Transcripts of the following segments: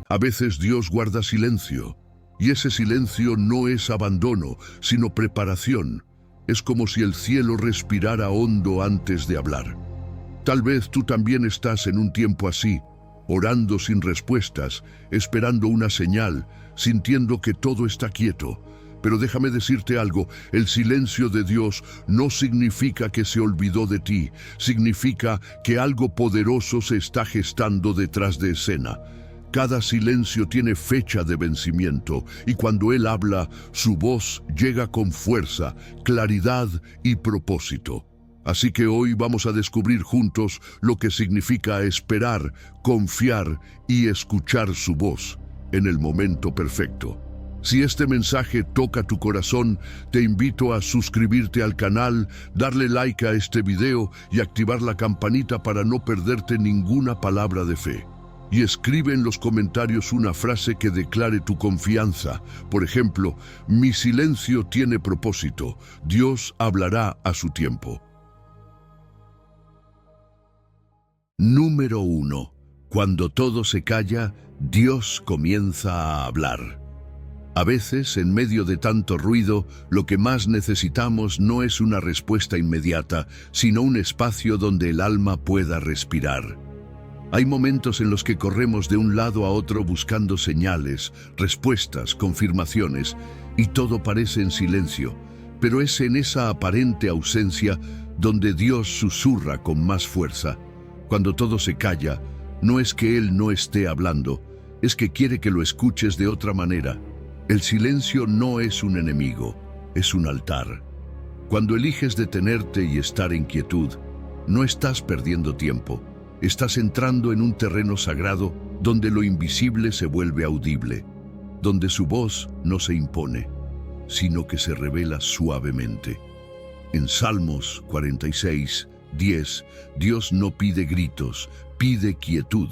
A veces Dios guarda silencio, y ese silencio no es abandono, sino preparación. Es como si el cielo respirara hondo antes de hablar. Tal vez tú también estás en un tiempo así, orando sin respuestas, esperando una señal, sintiendo que todo está quieto. Pero déjame decirte algo, el silencio de Dios no significa que se olvidó de ti, significa que algo poderoso se está gestando detrás de escena. Cada silencio tiene fecha de vencimiento, y cuando Él habla, su voz llega con fuerza, claridad y propósito. Así que hoy vamos a descubrir juntos lo que significa esperar, confiar y escuchar su voz en el momento perfecto. Si este mensaje toca tu corazón, te invito a suscribirte al canal, darle like a este video y activar la campanita para no perderte ninguna palabra de fe. Y escribe en los comentarios una frase que declare tu confianza. Por ejemplo, mi silencio tiene propósito. Dios hablará a su tiempo. Número 1. Cuando todo se calla, Dios comienza a hablar. A veces, en medio de tanto ruido, lo que más necesitamos no es una respuesta inmediata, sino un espacio donde el alma pueda respirar. Hay momentos en los que corremos de un lado a otro buscando señales, respuestas, confirmaciones, y todo parece en silencio, pero es en esa aparente ausencia donde Dios susurra con más fuerza. Cuando todo se calla, no es que Él no esté hablando, es que quiere que lo escuches de otra manera. El silencio no es un enemigo, es un altar. Cuando eliges detenerte y estar en quietud, no estás perdiendo tiempo. Estás entrando en un terreno sagrado donde lo invisible se vuelve audible, donde su voz no se impone, sino que se revela suavemente. En Salmos 46:10, Dios no pide gritos, pide quietud.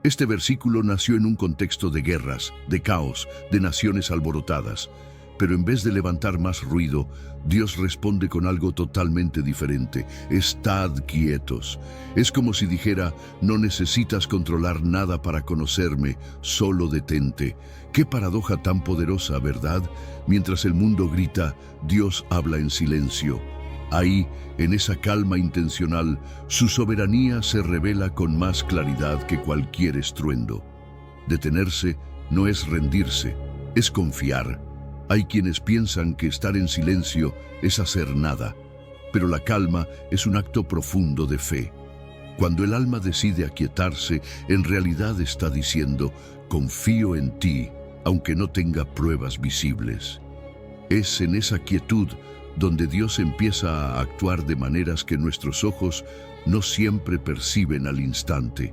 Este versículo nació en un contexto de guerras, de caos, de naciones alborotadas. Pero en vez de levantar más ruido, Dios responde con algo totalmente diferente. Estad quietos. Es como si dijera, no necesitas controlar nada para conocerme, solo detente. Qué paradoja tan poderosa, ¿verdad? Mientras el mundo grita, Dios habla en silencio. Ahí, en esa calma intencional, su soberanía se revela con más claridad que cualquier estruendo. Detenerse no es rendirse, es confiar. Hay quienes piensan que estar en silencio es hacer nada, pero la calma es un acto profundo de fe. Cuando el alma decide aquietarse, en realidad está diciendo, confío en ti, aunque no tenga pruebas visibles. Es en esa quietud donde Dios empieza a actuar de maneras que nuestros ojos no siempre perciben al instante.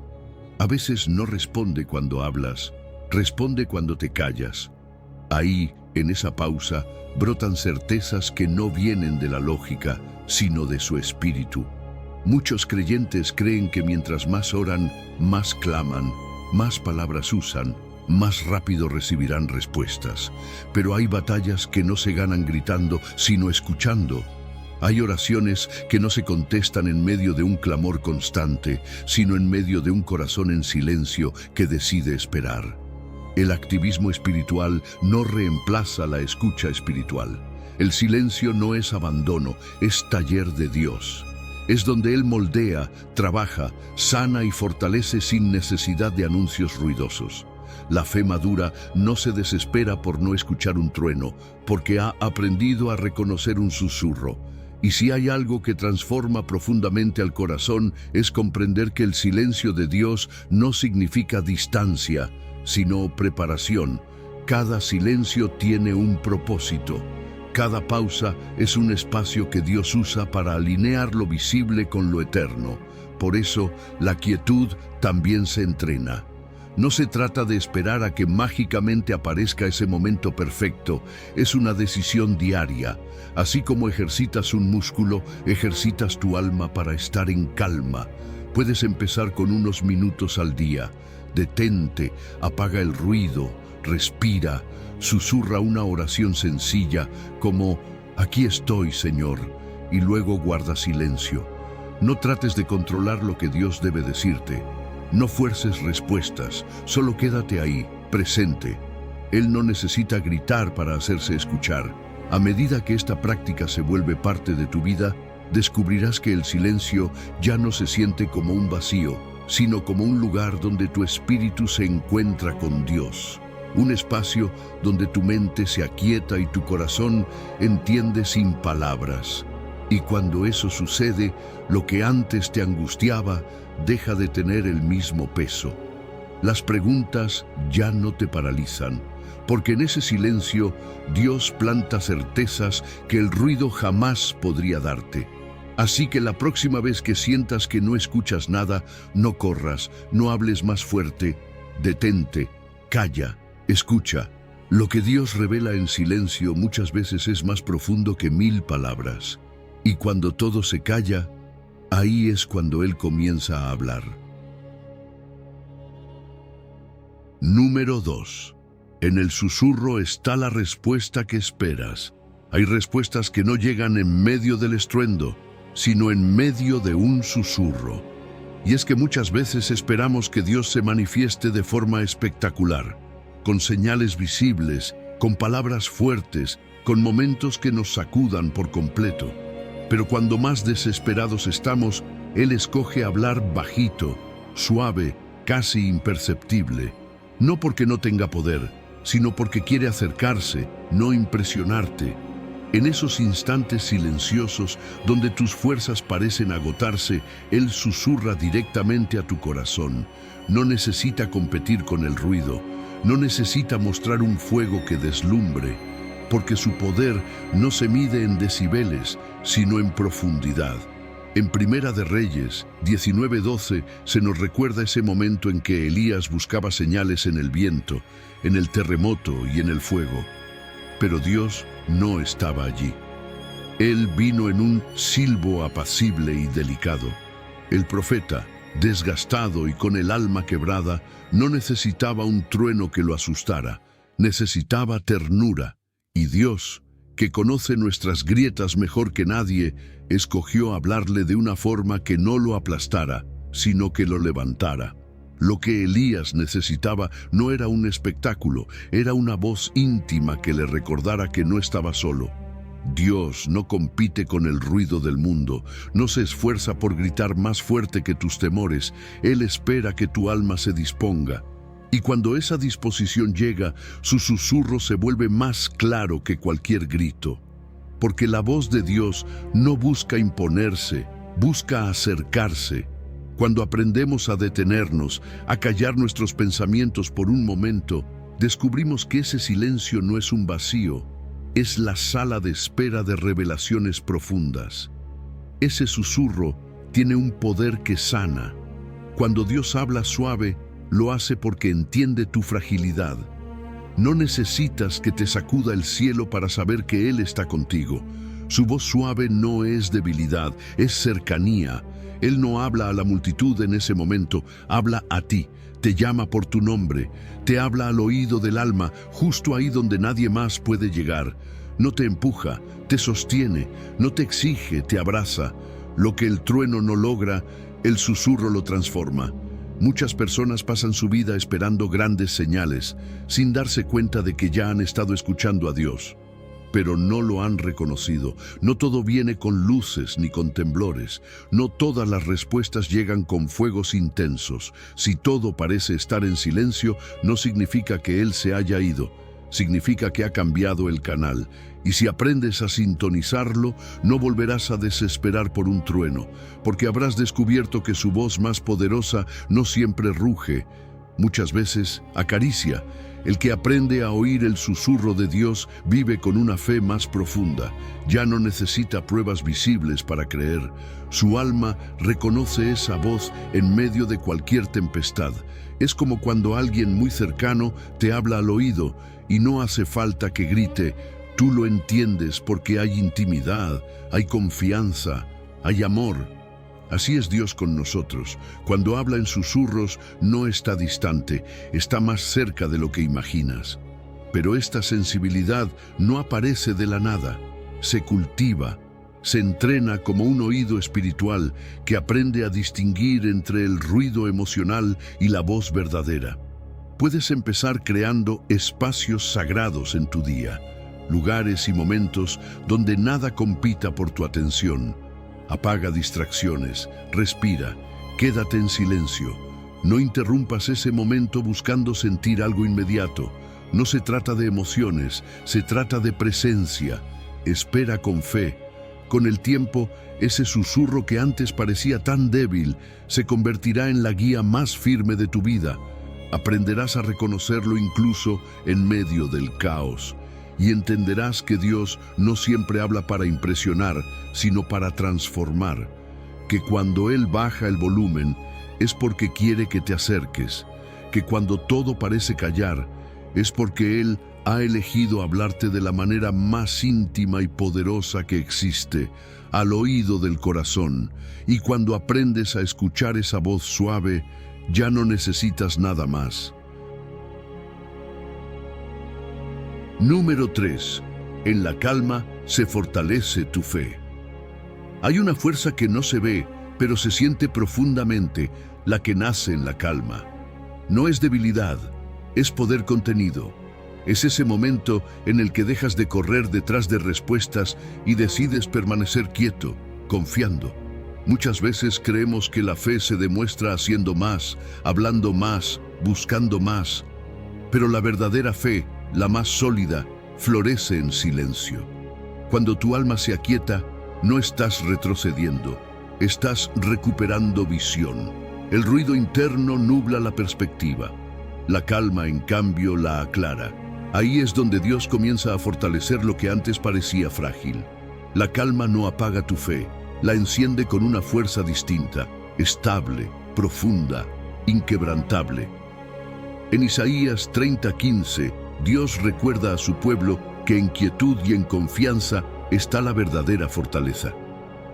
A veces no responde cuando hablas, responde cuando te callas. Ahí, en esa pausa, brotan certezas que no vienen de la lógica, sino de su espíritu. Muchos creyentes creen que mientras más oran, más claman, más palabras usan, más rápido recibirán respuestas. Pero hay batallas que no se ganan gritando, sino escuchando. Hay oraciones que no se contestan en medio de un clamor constante, sino en medio de un corazón en silencio que decide esperar. El activismo espiritual no reemplaza la escucha espiritual. El silencio no es abandono, es taller de Dios. Es donde Él moldea, trabaja, sana y fortalece sin necesidad de anuncios ruidosos. La fe madura no se desespera por no escuchar un trueno, porque ha aprendido a reconocer un susurro. Y si hay algo que transforma profundamente al corazón, es comprender que el silencio de Dios no significa distancia, sino preparación. Cada silencio tiene un propósito. Cada pausa es un espacio que Dios usa para alinear lo visible con lo eterno. Por eso, la quietud también se entrena. No se trata de esperar a que mágicamente aparezca ese momento perfecto, es una decisión diaria. Así como ejercitas un músculo, ejercitas tu alma para estar en calma. Puedes empezar con unos minutos al día. Detente, apaga el ruido, respira, susurra una oración sencilla como «Aquí estoy, Señor», y luego guarda silencio. No trates de controlar lo que Dios debe decirte. No fuerces respuestas, solo quédate ahí, presente. Él no necesita gritar para hacerse escuchar. A medida que esta práctica se vuelve parte de tu vida, descubrirás que el silencio ya no se siente como un vacío, sino como un lugar donde tu espíritu se encuentra con Dios. Un espacio donde tu mente se aquieta y tu corazón entiende sin palabras. Y cuando eso sucede, lo que antes te angustiaba deja de tener el mismo peso. Las preguntas ya no te paralizan, porque en ese silencio Dios planta certezas que el ruido jamás podría darte. Así que la próxima vez que sientas que no escuchas nada, no corras, no hables más fuerte, detente, calla, escucha. Lo que Dios revela en silencio muchas veces es más profundo que 1000 palabras. Y cuando todo se calla, ahí es cuando Él comienza a hablar. Número 2. En el susurro está la respuesta que esperas. Hay respuestas que no llegan en medio del estruendo, sino en medio de un susurro. Y es que muchas veces esperamos que Dios se manifieste de forma espectacular, con señales visibles, con palabras fuertes, con momentos que nos sacudan por completo. Pero cuando más desesperados estamos, Él escoge hablar bajito, suave, casi imperceptible. No porque no tenga poder, sino porque quiere acercarse, no impresionarte. En esos instantes silenciosos, donde tus fuerzas parecen agotarse, Él susurra directamente a tu corazón. No necesita competir con el ruido, no necesita mostrar un fuego que deslumbre, porque su poder no se mide en decibeles, sino en profundidad. En Primera de Reyes 19:12 se nos recuerda ese momento en que Elías buscaba señales en el viento, en el terremoto y en el fuego. Pero Dios no estaba allí. Él vino en un silbo apacible y delicado. El profeta, desgastado y con el alma quebrada, no necesitaba un trueno que lo asustara, necesitaba ternura. Y Dios, que conoce nuestras grietas mejor que nadie, escogió hablarle de una forma que no lo aplastara, sino que lo levantara. Lo que Elías necesitaba no era un espectáculo, era una voz íntima que le recordara que no estaba solo. Dios no compite con el ruido del mundo, no se esfuerza por gritar más fuerte que tus temores. Él espera que tu alma se disponga. Y cuando esa disposición llega, su susurro se vuelve más claro que cualquier grito. Porque la voz de Dios no busca imponerse, busca acercarse. Cuando aprendemos a detenernos, a callar nuestros pensamientos por un momento, descubrimos que ese silencio no es un vacío, es la sala de espera de revelaciones profundas. Ese susurro tiene un poder que sana. Cuando Dios habla suave, lo hace porque entiende tu fragilidad. No necesitas que te sacuda el cielo para saber que Él está contigo. Su voz suave no es debilidad, es cercanía. Él no habla a la multitud en ese momento, habla a ti, te llama por tu nombre, te habla al oído del alma, justo ahí donde nadie más puede llegar. No te empuja, te sostiene, no te exige, te abraza. Lo que el trueno no logra, el susurro lo transforma. Muchas personas pasan su vida esperando grandes señales, sin darse cuenta de que ya han estado escuchando a Dios. Pero no lo han reconocido. No todo viene con luces ni con temblores. No todas las respuestas llegan con fuegos intensos. Si todo parece estar en silencio, no significa que Él se haya ido. Significa que ha cambiado el canal. Y si aprendes a sintonizarlo, no volverás a desesperar por un trueno, porque habrás descubierto que su voz más poderosa no siempre ruge. Muchas veces acaricia. El que aprende a oír el susurro de Dios vive con una fe más profunda. Ya no necesita pruebas visibles para creer. Su alma reconoce esa voz en medio de cualquier tempestad. Es como cuando alguien muy cercano te habla al oído y no hace falta que grite. Tú lo entiendes porque hay intimidad, hay confianza, hay amor. Así es Dios con nosotros. Cuando habla en susurros, no está distante, está más cerca de lo que imaginas. Pero esta sensibilidad no aparece de la nada, se cultiva. Se entrena como un oído espiritual que aprende a distinguir entre el ruido emocional y la voz verdadera. Puedes empezar creando espacios sagrados en tu día, lugares y momentos donde nada compita por tu atención. Apaga distracciones, respira, quédate en silencio. No interrumpas ese momento buscando sentir algo inmediato. No se trata de emociones, se trata de presencia. Espera con fe. Con el tiempo, ese susurro que antes parecía tan débil se convertirá en la guía más firme de tu vida. Aprenderás a reconocerlo incluso en medio del caos. Y entenderás que Dios no siempre habla para impresionar, sino para transformar. Que cuando Él baja el volumen, es porque quiere que te acerques. Que cuando todo parece callar, es porque Él ha elegido hablarte de la manera más íntima y poderosa que existe, al oído del corazón. Y cuando aprendes a escuchar esa voz suave, ya no necesitas nada más. Número 3. En la calma se fortalece tu fe. Hay una fuerza que no se ve, pero se siente profundamente, la que nace en la calma. No es debilidad, es poder contenido. Es ese momento en el que dejas de correr detrás de respuestas y decides permanecer quieto, confiando. Muchas veces creemos que la fe se demuestra haciendo más, hablando más, buscando más. Pero la verdadera fe, la más sólida, florece en silencio. Cuando tu alma se aquieta, no estás retrocediendo, estás recuperando visión. El ruido interno nubla la perspectiva. La calma, en cambio, la aclara. Ahí es donde Dios comienza a fortalecer lo que antes parecía frágil. La calma no apaga tu fe, la enciende con una fuerza distinta, estable, profunda, inquebrantable. En Isaías 30:15, Dios recuerda a su pueblo que en quietud y en confianza está la verdadera fortaleza.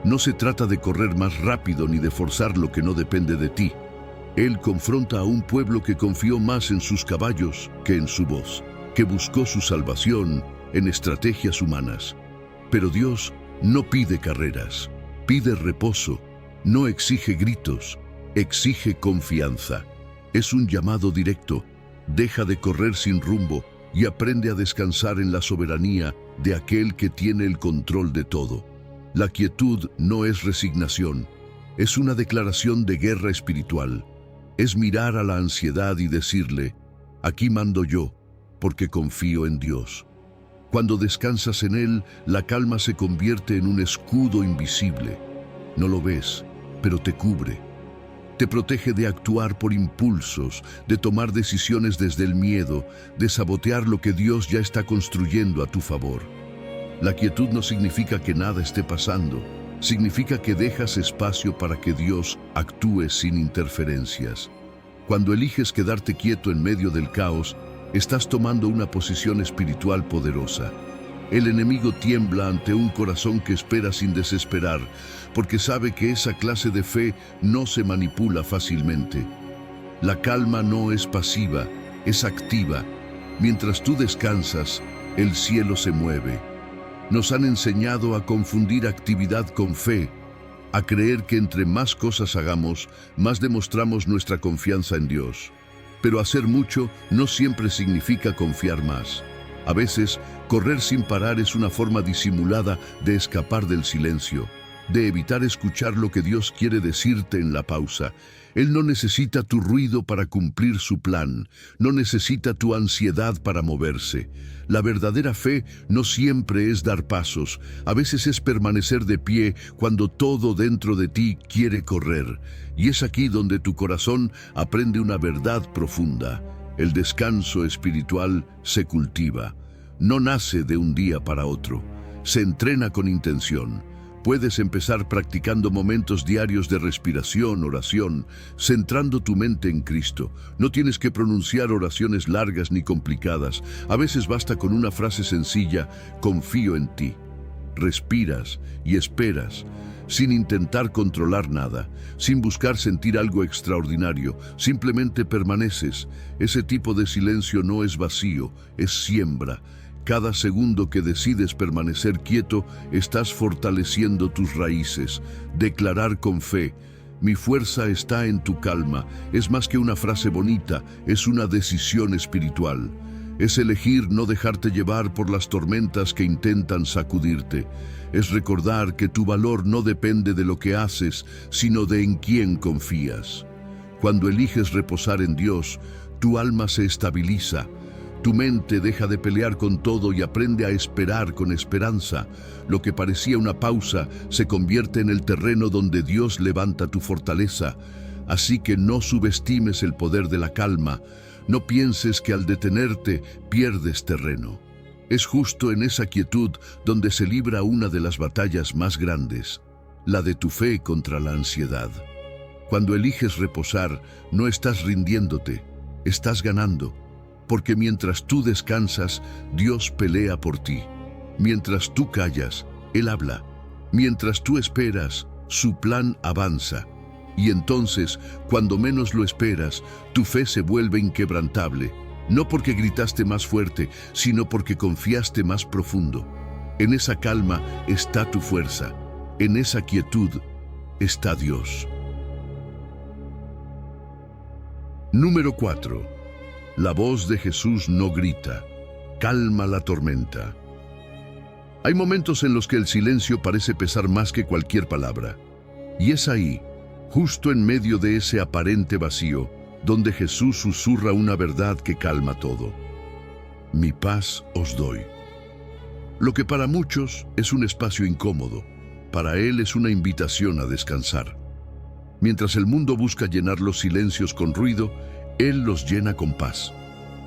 No se trata de correr más rápido ni de forzar lo que no depende de ti. Él confronta a un pueblo que confió más en sus caballos que en su voz, que buscó su salvación en estrategias humanas. Pero Dios no pide carreras, pide reposo, no exige gritos, exige confianza. Es un llamado directo. Deja de correr sin rumbo y aprende a descansar en la soberanía de aquel que tiene el control de todo. La quietud no es resignación, es una declaración de guerra espiritual. Es mirar a la ansiedad y decirle, aquí mando yo, porque confío en Dios. Cuando descansas en Él, la calma se convierte en un escudo invisible. No lo ves, pero te cubre. Te protege de actuar por impulsos, de tomar decisiones desde el miedo, de sabotear lo que Dios ya está construyendo a tu favor. La quietud no significa que nada esté pasando, significa que dejas espacio para que Dios actúe sin interferencias. Cuando eliges quedarte quieto en medio del caos, estás tomando una posición espiritual poderosa. El enemigo tiembla ante un corazón que espera sin desesperar, porque sabe que esa clase de fe no se manipula fácilmente. La calma no es pasiva, es activa. Mientras tú descansas, el cielo se mueve. Nos han enseñado a confundir actividad con fe, a creer que entre más cosas hagamos, más demostramos nuestra confianza en Dios. Pero hacer mucho no siempre significa confiar más. A veces, correr sin parar es una forma disimulada de escapar del silencio, de evitar escuchar lo que Dios quiere decirte en la pausa. Él no necesita tu ruido para cumplir su plan, no necesita tu ansiedad para moverse. La verdadera fe no siempre es dar pasos, a veces es permanecer de pie cuando todo dentro de ti quiere correr. Y es aquí donde tu corazón aprende una verdad profunda. El descanso espiritual se cultiva. No nace de un día para otro. Se entrena con intención. Puedes empezar practicando momentos diarios de respiración, oración, centrando tu mente en Cristo. No tienes que pronunciar oraciones largas ni complicadas. A veces basta con una frase sencilla: confío en ti. Respiras y esperas, sin intentar controlar nada, sin buscar sentir algo extraordinario. Simplemente permaneces. Ese tipo de silencio no es vacío, es siembra. Cada segundo que decides permanecer quieto, estás fortaleciendo tus raíces. Declarar con fe: mi fuerza está en tu calma, es más que una frase bonita, es una decisión espiritual. Es elegir no dejarte llevar por las tormentas que intentan sacudirte. Es recordar que tu valor no depende de lo que haces, sino de en quién confías. Cuando eliges reposar en Dios, tu alma se estabiliza. Tu mente deja de pelear con todo y aprende a esperar con esperanza. Lo que parecía una pausa se convierte en el terreno donde Dios levanta tu fortaleza. Así que no subestimes el poder de la calma. No pienses que al detenerte pierdes terreno. Es justo en esa quietud donde se libra una de las batallas más grandes, la de tu fe contra la ansiedad. Cuando eliges reposar, no estás rindiéndote, estás ganando. Porque mientras tú descansas, Dios pelea por ti. Mientras tú callas, Él habla. Mientras tú esperas, su plan avanza. Y entonces, cuando menos lo esperas, tu fe se vuelve inquebrantable. No porque gritaste más fuerte, sino porque confiaste más profundo. En esa calma está tu fuerza. En esa quietud está Dios. Número 4. La voz de Jesús no grita, calma la tormenta. Hay momentos en los que el silencio parece pesar más que cualquier palabra. Y es ahí, justo en medio de ese aparente vacío, donde Jesús susurra una verdad que calma todo. Mi paz os doy. Lo que para muchos es un espacio incómodo, para Él es una invitación a descansar. Mientras el mundo busca llenar los silencios con ruido, Él los llena con paz.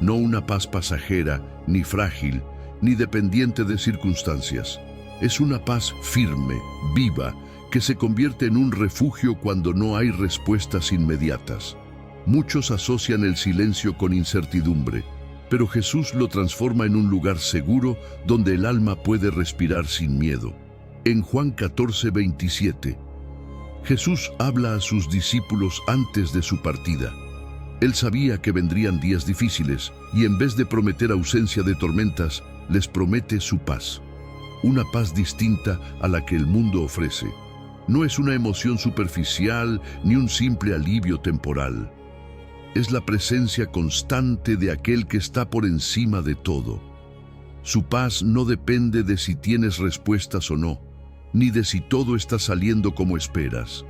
No una paz pasajera, ni frágil, ni dependiente de circunstancias. Es una paz firme, viva, que se convierte en un refugio cuando no hay respuestas inmediatas. Muchos asocian el silencio con incertidumbre, pero Jesús lo transforma en un lugar seguro donde el alma puede respirar sin miedo. En Juan 14:27, Jesús habla a sus discípulos antes de su partida. Él sabía que vendrían días difíciles y en vez de prometer ausencia de tormentas, les promete su paz. Una paz distinta a la que el mundo ofrece. No es una emoción superficial ni un simple alivio temporal. Es la presencia constante de aquel que está por encima de todo. Su paz no depende de si tienes respuestas o no, ni de si todo está saliendo como esperas.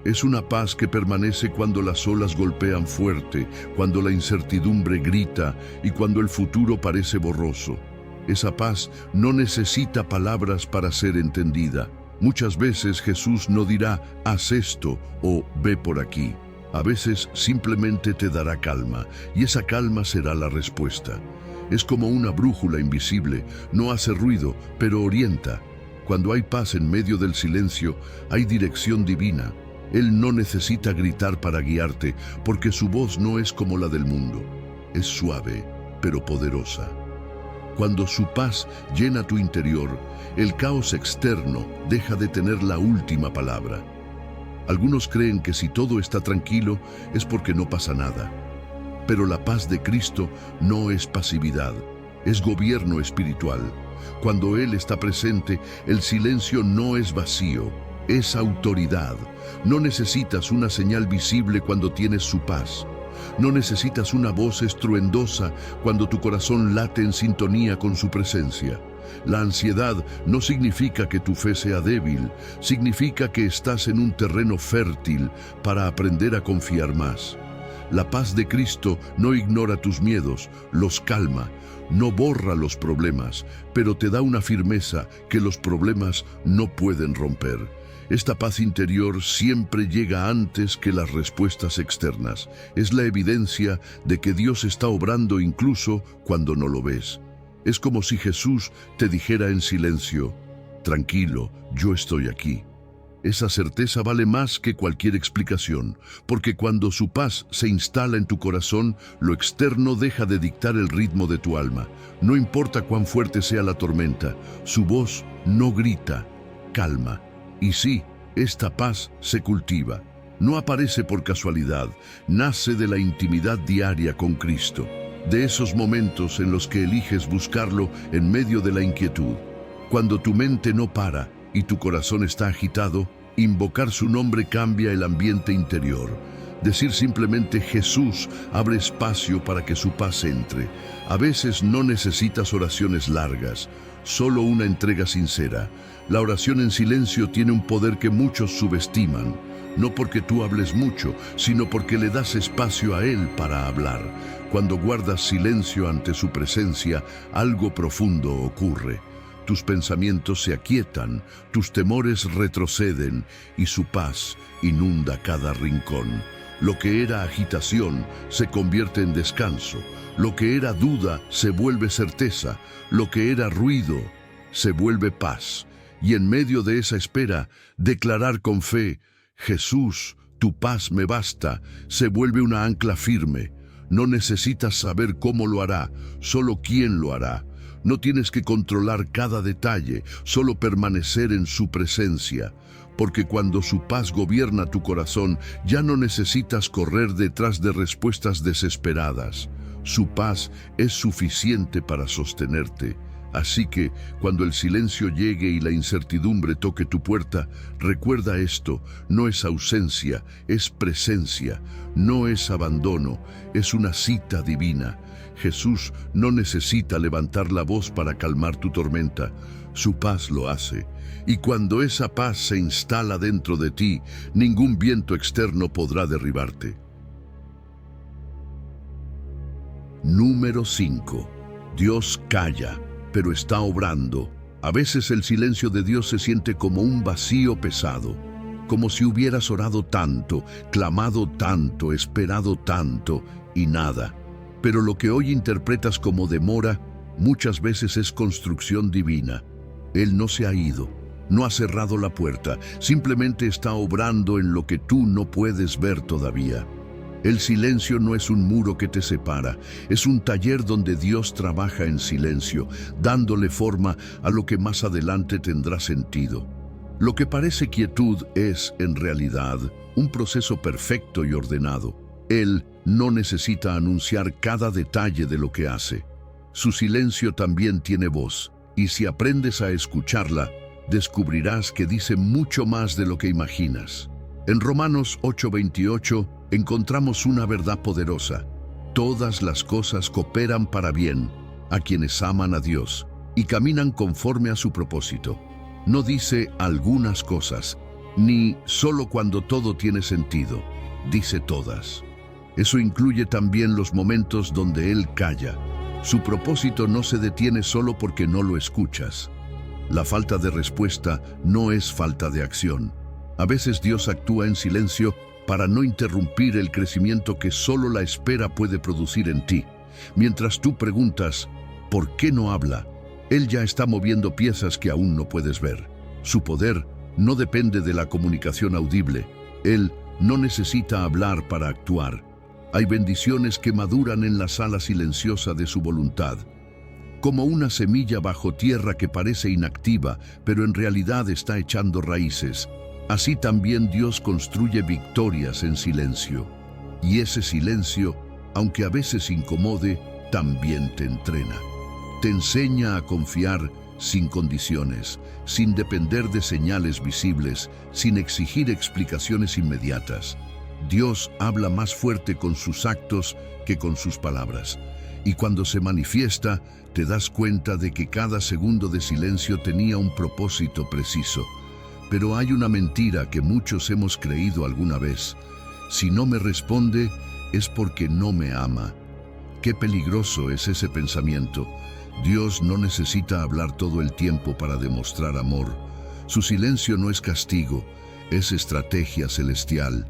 Es una paz que permanece cuando las olas golpean fuerte, cuando la incertidumbre grita y cuando el futuro parece borroso. Esa paz no necesita palabras para ser entendida. Muchas veces Jesús no dirá, haz esto o ve por aquí. A veces simplemente te dará calma y esa calma será la respuesta. Es como una brújula invisible, no hace ruido, pero orienta. Cuando hay paz en medio del silencio, hay dirección divina. Él no necesita gritar para guiarte, porque su voz no es como la del mundo. Es suave, pero poderosa. Cuando su paz llena tu interior, el caos externo deja de tener la última palabra. Algunos creen que si todo está tranquilo es porque no pasa nada. Pero la paz de Cristo no es pasividad, es gobierno espiritual. Cuando Él está presente, el silencio no es vacío, es autoridad. No necesitas una señal visible cuando tienes su paz. No necesitas una voz estruendosa cuando tu corazón late en sintonía con su presencia. La ansiedad no significa que tu fe sea débil, significa que estás en un terreno fértil para aprender a confiar más. La paz de Cristo no ignora tus miedos, los calma, no borra los problemas, pero te da una firmeza que los problemas no pueden romper. Esta paz interior siempre llega antes que las respuestas externas. Es la evidencia de que Dios está obrando incluso cuando no lo ves. Es como si Jesús te dijera en silencio, tranquilo, yo estoy aquí. Esa certeza vale más que cualquier explicación, porque cuando su paz se instala en tu corazón, lo externo deja de dictar el ritmo de tu alma. No importa cuán fuerte sea la tormenta, su voz no grita, calma. Y sí, esta paz se cultiva. No aparece por casualidad, nace de la intimidad diaria con Cristo. de esos momentos en los que eliges buscarlo en medio de la inquietud. Cuando tu mente no para y tu corazón está agitado, invocar su nombre cambia el ambiente interior. Decir simplemente Jesús abre espacio para que su paz entre. A veces no necesitas oraciones largas, solo una entrega sincera. La oración en silencio tiene un poder que muchos subestiman, no porque tú hables mucho, sino porque le das espacio a Él para hablar. Cuando guardas silencio ante su presencia, algo profundo ocurre. Tus pensamientos se aquietan, tus temores retroceden y su paz inunda cada rincón. Lo que era agitación se convierte en descanso, lo que era duda se vuelve certeza, lo que era ruido se vuelve paz. Y en medio de esa espera, declarar con fe, Jesús, tu paz me basta, se vuelve una ancla firme. No necesitas saber cómo lo hará, solo quién lo hará. No tienes que controlar cada detalle, solo permanecer en su presencia. Porque cuando su paz gobierna tu corazón, ya no necesitas correr detrás de respuestas desesperadas. Su paz es suficiente para sostenerte. Así que, cuando el silencio llegue y la incertidumbre toque tu puerta, recuerda esto: no es ausencia, es presencia, no es abandono, es una cita divina. Jesús no necesita levantar la voz para calmar tu tormenta, su paz lo hace. Y cuando esa paz se instala dentro de ti, ningún viento externo podrá derribarte. Número 5. Dios calla, pero está obrando. A veces el silencio de Dios se siente como un vacío pesado, como si hubieras orado tanto, clamado tanto, esperado tanto y nada. Pero lo que hoy interpretas como demora, muchas veces es construcción divina. Él no se ha ido, no ha cerrado la puerta, simplemente está obrando en lo que tú no puedes ver todavía. El silencio no es un muro que te separa, es un taller donde Dios trabaja en silencio, dándole forma a lo que más adelante tendrá sentido. Lo que parece quietud es, en realidad, un proceso perfecto y ordenado. Él no necesita anunciar cada detalle de lo que hace. Su silencio también tiene voz, y si aprendes a escucharla, descubrirás que dice mucho más de lo que imaginas. En Romanos 8:28 encontramos una verdad poderosa: todas las cosas cooperan para bien a quienes aman a Dios y caminan conforme a su propósito. No dice algunas cosas, ni solo cuando todo tiene sentido, dice todas. Eso incluye también los momentos donde Él calla. Su propósito no se detiene solo porque no lo escuchas. La falta de respuesta no es falta de acción. A veces Dios actúa en silencio para no interrumpir el crecimiento que solo la espera puede producir en ti. Mientras tú preguntas, ¿por qué no habla?, Él ya está moviendo piezas que aún no puedes ver. Su poder no depende de la comunicación audible. Él no necesita hablar para actuar. Hay bendiciones que maduran en la sala silenciosa de su voluntad. Como una semilla bajo tierra que parece inactiva, pero en realidad está echando raíces. Así también Dios construye victorias en silencio. Y ese silencio, aunque a veces incomode, también te entrena. Te enseña a confiar sin condiciones, sin depender de señales visibles, sin exigir explicaciones inmediatas. Dios habla más fuerte con sus actos que con sus palabras. Y cuando se manifiesta, te das cuenta de que cada segundo de silencio tenía un propósito preciso. Pero hay una mentira que muchos hemos creído alguna vez: si no me responde, es porque no me ama. Qué peligroso es ese pensamiento. Dios no necesita hablar todo el tiempo para demostrar amor. Su silencio no es castigo, es estrategia celestial.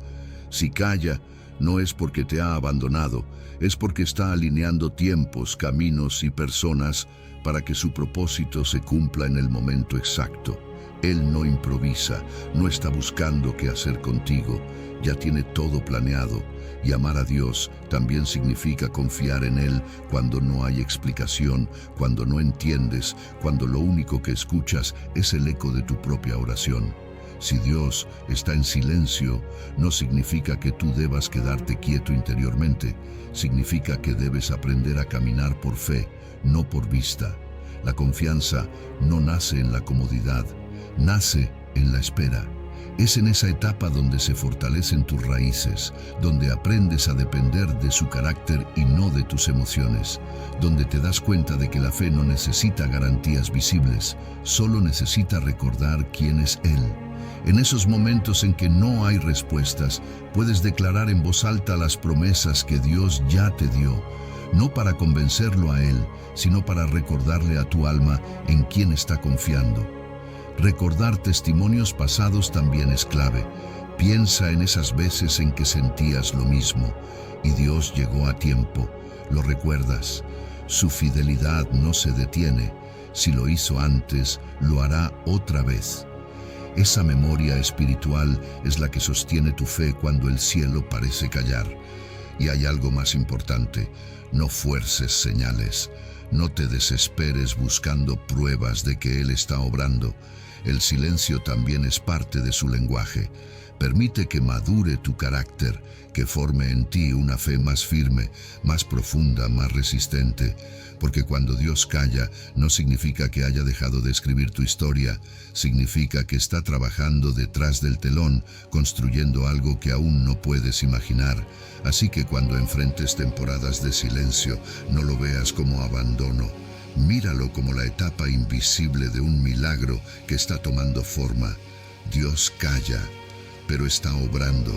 Si calla, no es porque te ha abandonado, es porque está alineando tiempos, caminos y personas para que su propósito se cumpla en el momento exacto. Él no improvisa, no está buscando qué hacer contigo, ya tiene todo planeado. Y amar a Dios también significa confiar en Él cuando no hay explicación, cuando no entiendes, cuando lo único que escuchas es el eco de tu propia oración. Si Dios está en silencio, no significa que tú debas quedarte quieto interiormente. Significa que debes aprender a caminar por fe, no por vista. La confianza no nace en la comodidad, nace en la espera. Es en esa etapa donde se fortalecen tus raíces, donde aprendes a depender de su carácter y no de tus emociones, donde te das cuenta de que la fe no necesita garantías visibles, solo necesita recordar quién es Él. En esos momentos en que no hay respuestas, puedes declarar en voz alta las promesas que Dios ya te dio, no para convencerlo a Él, sino para recordarle a tu alma en quién está confiando. Recordar testimonios pasados también es clave. Piensa en esas veces en que sentías lo mismo y Dios llegó a tiempo. Lo recuerdas. Su fidelidad no se detiene. Si lo hizo antes, lo hará otra vez. Esa memoria espiritual es la que sostiene tu fe cuando el cielo parece callar. Y hay algo más importante. No fuerces señales. No te desesperes buscando pruebas de que Él está obrando. El silencio también es parte de su lenguaje. Permite que madure tu carácter, que forme en ti una fe más firme, más profunda, más resistente. Porque cuando Dios calla, no significa que haya dejado de escribir tu historia, significa que está trabajando detrás del telón, construyendo algo que aún no puedes imaginar. Así que cuando enfrentes temporadas de silencio, no lo veas como abandono. Míralo como la etapa invisible de un milagro que está tomando forma. Dios calla, pero está obrando.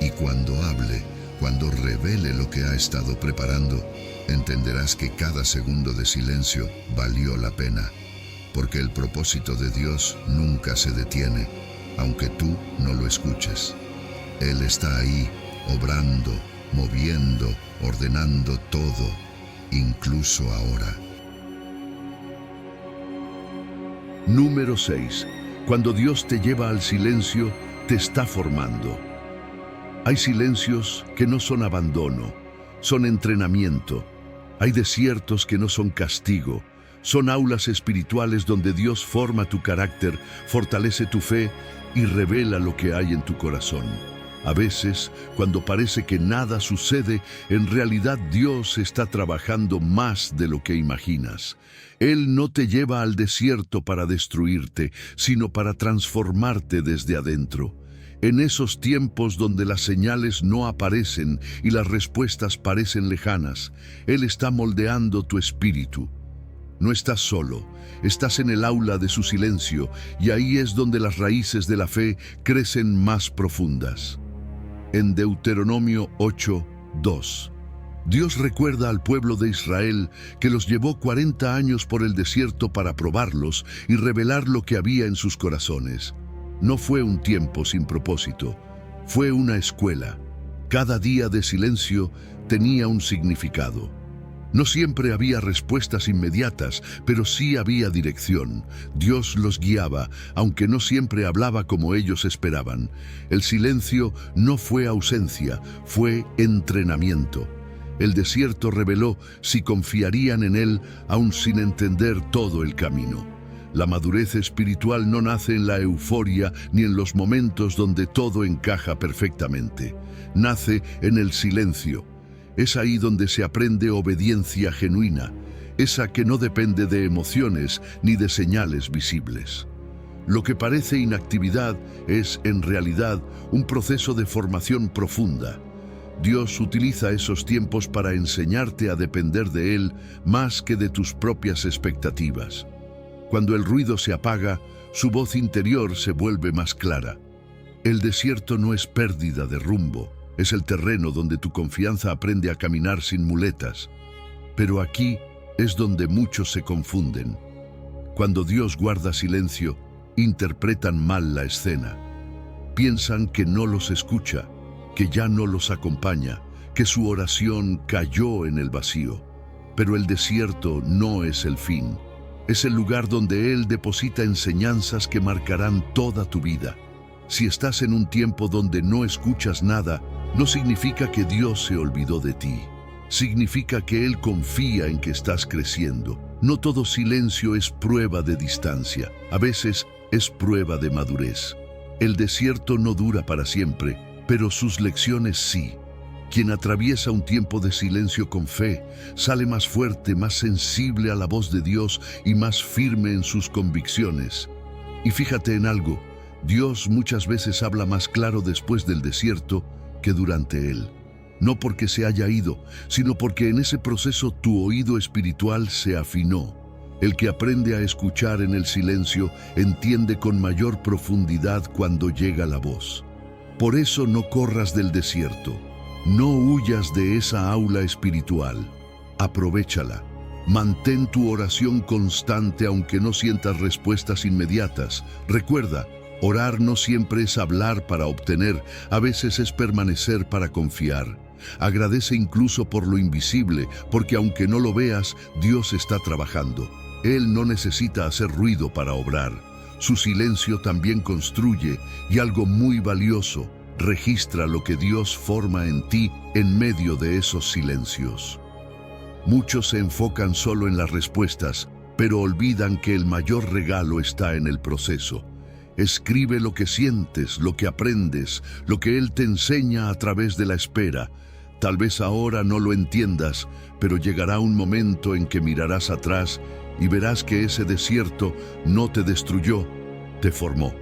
Y cuando hable, cuando revele lo que ha estado preparando, entenderás que cada segundo de silencio valió la pena. Porque el propósito de Dios nunca se detiene, aunque tú no lo escuches. Él está ahí, obrando, moviendo, ordenando todo, incluso ahora. Número 6. Cuando Dios te lleva al silencio, te está formando. Hay silencios que no son abandono, son entrenamiento. Hay desiertos que no son castigo, son aulas espirituales donde Dios forma tu carácter, fortalece tu fe y revela lo que hay en tu corazón. A veces, cuando parece que nada sucede, en realidad Dios está trabajando más de lo que imaginas. Él no te lleva al desierto para destruirte, sino para transformarte desde adentro. En esos tiempos donde las señales no aparecen y las respuestas parecen lejanas, Él está moldeando tu espíritu. No estás solo, estás en el aula de su silencio y ahí es donde las raíces de la fe crecen más profundas. En Deuteronomio 8:2. Dios recuerda al pueblo de Israel que los llevó 40 años por el desierto para probarlos y revelar lo que había en sus corazones. No fue un tiempo sin propósito, fue una escuela. Cada día de silencio tenía un significado. No siempre había respuestas inmediatas, pero sí había dirección. Dios los guiaba, aunque no siempre hablaba como ellos esperaban. El silencio no fue ausencia, fue entrenamiento. El desierto reveló si confiarían en Él, aun sin entender todo el camino. La madurez espiritual no nace en la euforia ni en los momentos donde todo encaja perfectamente. Nace en el silencio. Es ahí donde se aprende obediencia genuina, esa que no depende de emociones ni de señales visibles. Lo que parece inactividad es, en realidad, un proceso de formación profunda. Dios utiliza esos tiempos para enseñarte a depender de Él más que de tus propias expectativas. Cuando el ruido se apaga, su voz interior se vuelve más clara. El desierto no es pérdida de rumbo, es el terreno donde tu confianza aprende a caminar sin muletas. Pero aquí es donde muchos se confunden. Cuando Dios guarda silencio, interpretan mal la escena. Piensan que no los escucha, que ya no los acompaña, que su oración cayó en el vacío. Pero el desierto no es el fin. Es el lugar donde Él deposita enseñanzas que marcarán toda tu vida. Si estás en un tiempo donde no escuchas nada, no significa que Dios se olvidó de ti. Significa que Él confía en que estás creciendo. No todo silencio es prueba de distancia. A veces es prueba de madurez. El desierto no dura para siempre, pero sus lecciones sí. Quien atraviesa un tiempo de silencio con fe, sale más fuerte, más sensible a la voz de Dios y más firme en sus convicciones. Y fíjate en algo, Dios muchas veces habla más claro después del desierto que durante él. No porque se haya ido, sino porque en ese proceso tu oído espiritual se afinó. El que aprende a escuchar en el silencio entiende con mayor profundidad cuando llega la voz. Por eso no corras del desierto, no huyas de esa aula espiritual. Aprovéchala. Mantén tu oración constante aunque no sientas respuestas inmediatas. Recuerda, orar no siempre es hablar para obtener, a veces es permanecer para confiar. Agradece incluso por lo invisible, porque aunque no lo veas, Dios está trabajando. Él no necesita hacer ruido para obrar. Su silencio también construye, y algo muy valioso, registra lo que Dios forma en ti en medio de esos silencios. Muchos se enfocan solo en las respuestas, pero olvidan que el mayor regalo está en el proceso. Escribe lo que sientes, lo que aprendes, lo que Él te enseña a través de la espera. Tal vez ahora no lo entiendas, pero llegará un momento en que mirarás atrás y verás que ese desierto no te destruyó, te formó.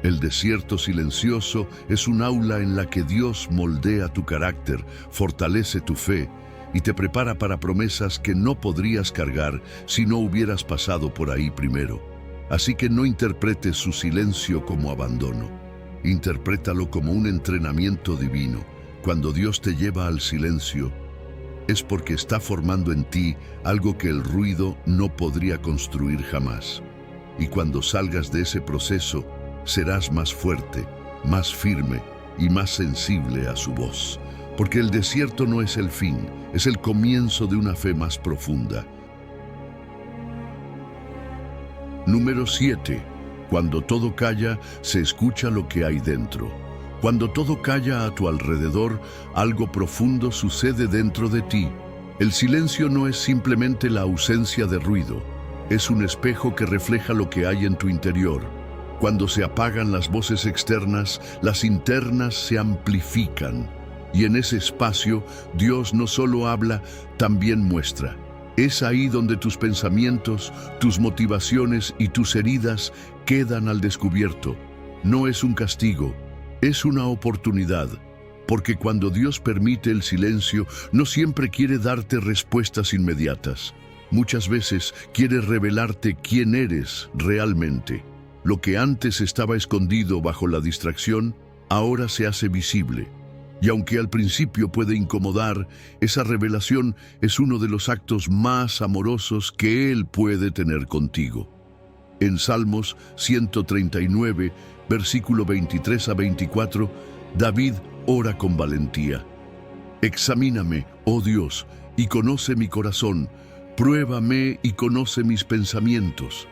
El desierto silencioso es un aula en la que Dios moldea tu carácter, fortalece tu fe y te prepara para promesas que no podrías cargar si no hubieras pasado por ahí primero. Así que no interpretes su silencio como abandono. Interprétalo como un entrenamiento divino. Cuando Dios te lleva al silencio, es porque está formando en ti algo que el ruido no podría construir jamás. Y cuando salgas de ese proceso, serás más fuerte, más firme y más sensible a su voz. Porque el desierto no es el fin, es el comienzo de una fe más profunda. Número 7. Cuando todo calla, se escucha lo que hay dentro. Cuando todo calla a tu alrededor, algo profundo sucede dentro de ti. El silencio no es simplemente la ausencia de ruido, es un espejo que refleja lo que hay en tu interior. Cuando se apagan las voces externas, las internas se amplifican. Y en ese espacio, Dios no solo habla, también muestra. Es ahí donde tus pensamientos, tus motivaciones y tus heridas quedan al descubierto. No es un castigo, es una oportunidad, porque cuando Dios permite el silencio, no siempre quiere darte respuestas inmediatas. Muchas veces quiere revelarte quién eres realmente. Lo que antes estaba escondido bajo la distracción, ahora se hace visible. Y aunque al principio puede incomodar, esa revelación es uno de los actos más amorosos que Él puede tener contigo. En Salmos 139, versículo 23 a 24, David ora con valentía. Examíname, oh Dios, y conoce mi corazón, pruébame y conoce mis pensamientos.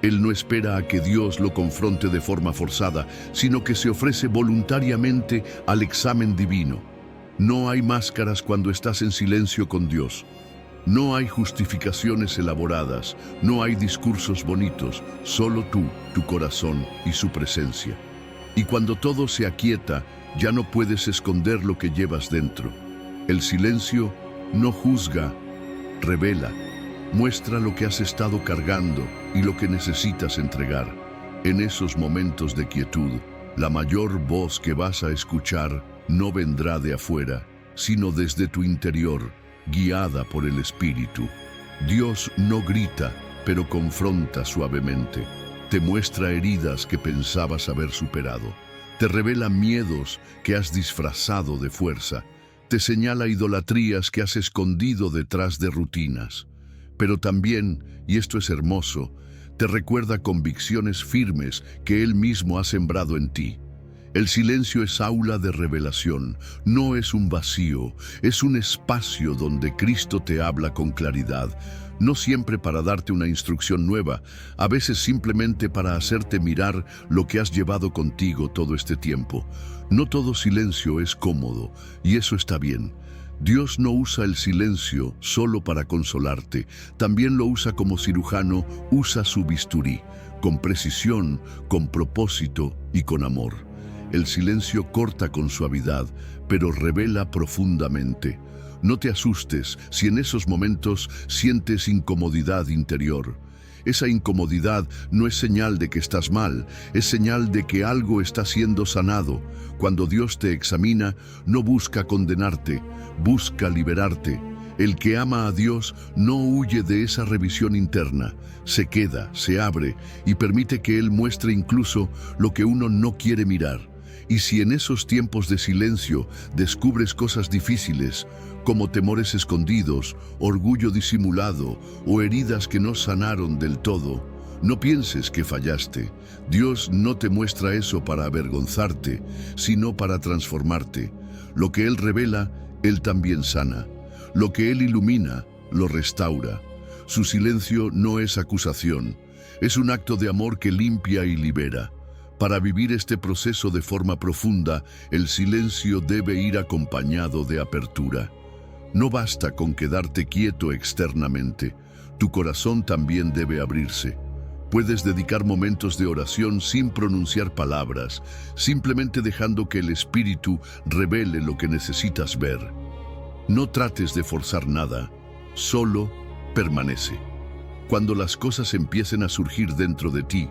Él no espera a que Dios lo confronte de forma forzada, sino que se ofrece voluntariamente al examen divino. No hay máscaras cuando estás en silencio con Dios. No hay justificaciones elaboradas, no hay discursos bonitos, solo tú, tu corazón y su presencia. Y cuando todo se aquieta, ya no puedes esconder lo que llevas dentro. El silencio no juzga, revela. Muestra lo que has estado cargando y lo que necesitas entregar. En esos momentos de quietud, la mayor voz que vas a escuchar no vendrá de afuera, sino desde tu interior, guiada por el Espíritu. Dios no grita, pero confronta suavemente. Te muestra heridas que pensabas haber superado. Te revela miedos que has disfrazado de fuerza. Te señala idolatrías que has escondido detrás de rutinas. Pero también, y esto es hermoso, te recuerda convicciones firmes que Él mismo ha sembrado en ti. El silencio es aula de revelación, no es un vacío, es un espacio donde Cristo te habla con claridad, no siempre para darte una instrucción nueva, a veces simplemente para hacerte mirar lo que has llevado contigo todo este tiempo. No todo silencio es cómodo, y eso está bien. Dios no usa el silencio solo para consolarte, también lo usa como cirujano, usa su bisturí. con precisión, con propósito y con amor. El silencio corta con suavidad, pero revela profundamente. No te asustes si en esos momentos sientes incomodidad interior. Esa incomodidad no es señal de que estás mal, es señal de que algo está siendo sanado. Cuando Dios te examina, no busca condenarte, busca liberarte. El que ama a Dios no huye de esa revisión interna, se queda, se abre y permite que Él muestre incluso lo que uno no quiere mirar. Y si en esos tiempos de silencio descubres cosas difíciles, como temores escondidos, orgullo disimulado o heridas que no sanaron del todo, no pienses que fallaste. Dios no te muestra eso para avergonzarte, sino para transformarte. Lo que Él revela, Él también sana. Lo que Él ilumina, lo restaura. Su silencio no es acusación, es un acto de amor que limpia y libera. Para vivir este proceso de forma profunda, el silencio debe ir acompañado de apertura. No basta con quedarte quieto externamente, tu corazón también debe abrirse. Puedes dedicar momentos de oración sin pronunciar palabras, simplemente dejando que el Espíritu revele lo que necesitas ver. No trates de forzar nada, solo permanece. Cuando las cosas empiecen a surgir dentro de ti,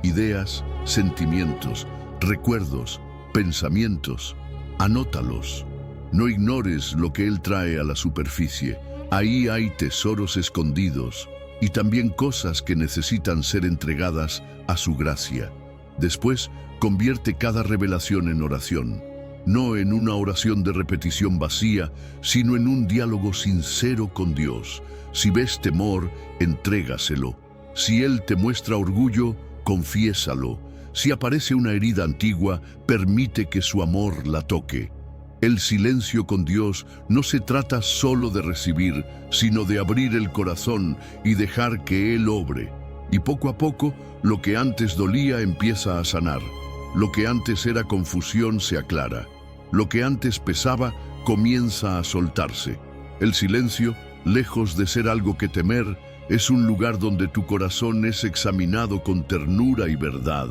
ideas, sentimientos, recuerdos, pensamientos, anótalos. No ignores lo que Él trae a la superficie. Ahí hay tesoros escondidos y también cosas que necesitan ser entregadas a su gracia. Después, convierte cada revelación en oración. No en una oración de repetición vacía, sino en un diálogo sincero con Dios. Si ves temor, entrégaselo. Si Él te muestra orgullo, confiésalo. Si aparece una herida antigua, permite que su amor la toque. El silencio con Dios no se trata solo de recibir, sino de abrir el corazón y dejar que Él obre. Y poco a poco, lo que antes dolía empieza a sanar. Lo que antes era confusión se aclara. Lo que antes pesaba comienza a soltarse. El silencio, lejos de ser algo que temer, es un lugar donde tu corazón es examinado con ternura y verdad.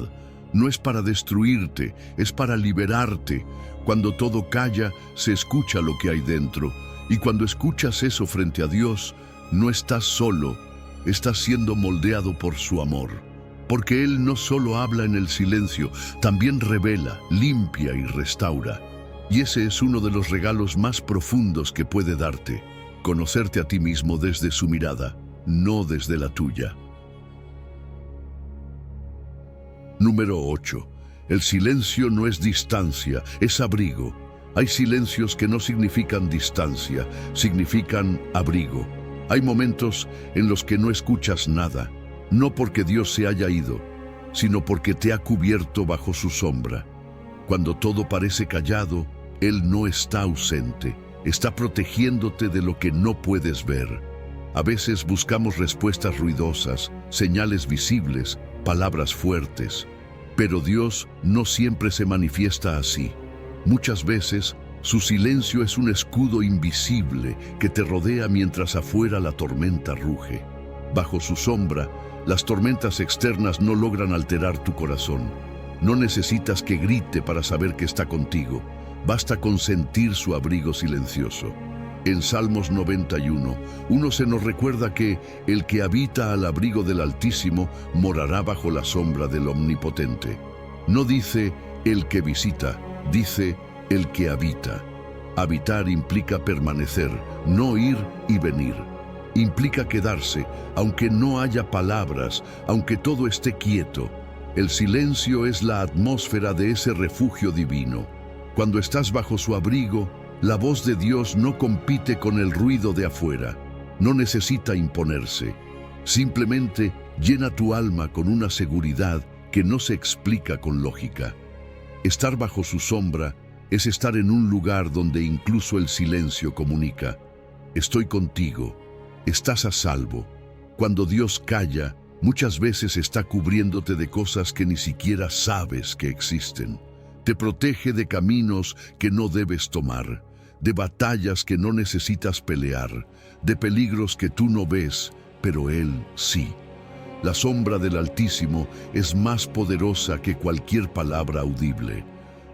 No es para destruirte, es para liberarte. Cuando todo calla, se escucha lo que hay dentro. Y cuando escuchas eso frente a Dios, no estás solo, estás siendo moldeado por su amor. Porque Él no solo habla en el silencio, también revela, limpia y restaura. Y ese es uno de los regalos más profundos que puede darte, conocerte a ti mismo desde su mirada, no desde la tuya. Número 8. El silencio no es distancia, es abrigo. Hay silencios que no significan distancia, significan abrigo. Hay momentos en los que no escuchas nada, no porque Dios se haya ido, sino porque te ha cubierto bajo su sombra. Cuando todo parece callado, Él no está ausente, está protegiéndote de lo que no puedes ver. A veces buscamos respuestas ruidosas, señales visibles, palabras fuertes. Pero Dios no siempre se manifiesta así. Muchas veces, su silencio es un escudo invisible que te rodea mientras afuera la tormenta ruge. Bajo su sombra, las tormentas externas no logran alterar tu corazón. No necesitas que grite para saber que está contigo. Basta con sentir su abrigo silencioso. En Salmos 91, se nos recuerda que el que habita al abrigo del Altísimo morará bajo la sombra del Omnipotente. No dice el que visita, dice el que habita. Habitar implica permanecer, no ir y venir. Implica quedarse, aunque no haya palabras, aunque todo esté quieto. El silencio es la atmósfera de ese refugio divino. Cuando estás bajo su abrigo, la voz de Dios no compite con el ruido de afuera, no necesita imponerse. Simplemente llena tu alma con una seguridad que no se explica con lógica. Estar bajo su sombra es estar en un lugar donde incluso el silencio comunica. Estoy contigo, estás a salvo. Cuando Dios calla, muchas veces está cubriéndote de cosas que ni siquiera sabes que existen. Te protege de caminos que no debes tomar, de batallas que no necesitas pelear, de peligros que tú no ves, pero Él sí. La sombra del Altísimo es más poderosa que cualquier palabra audible,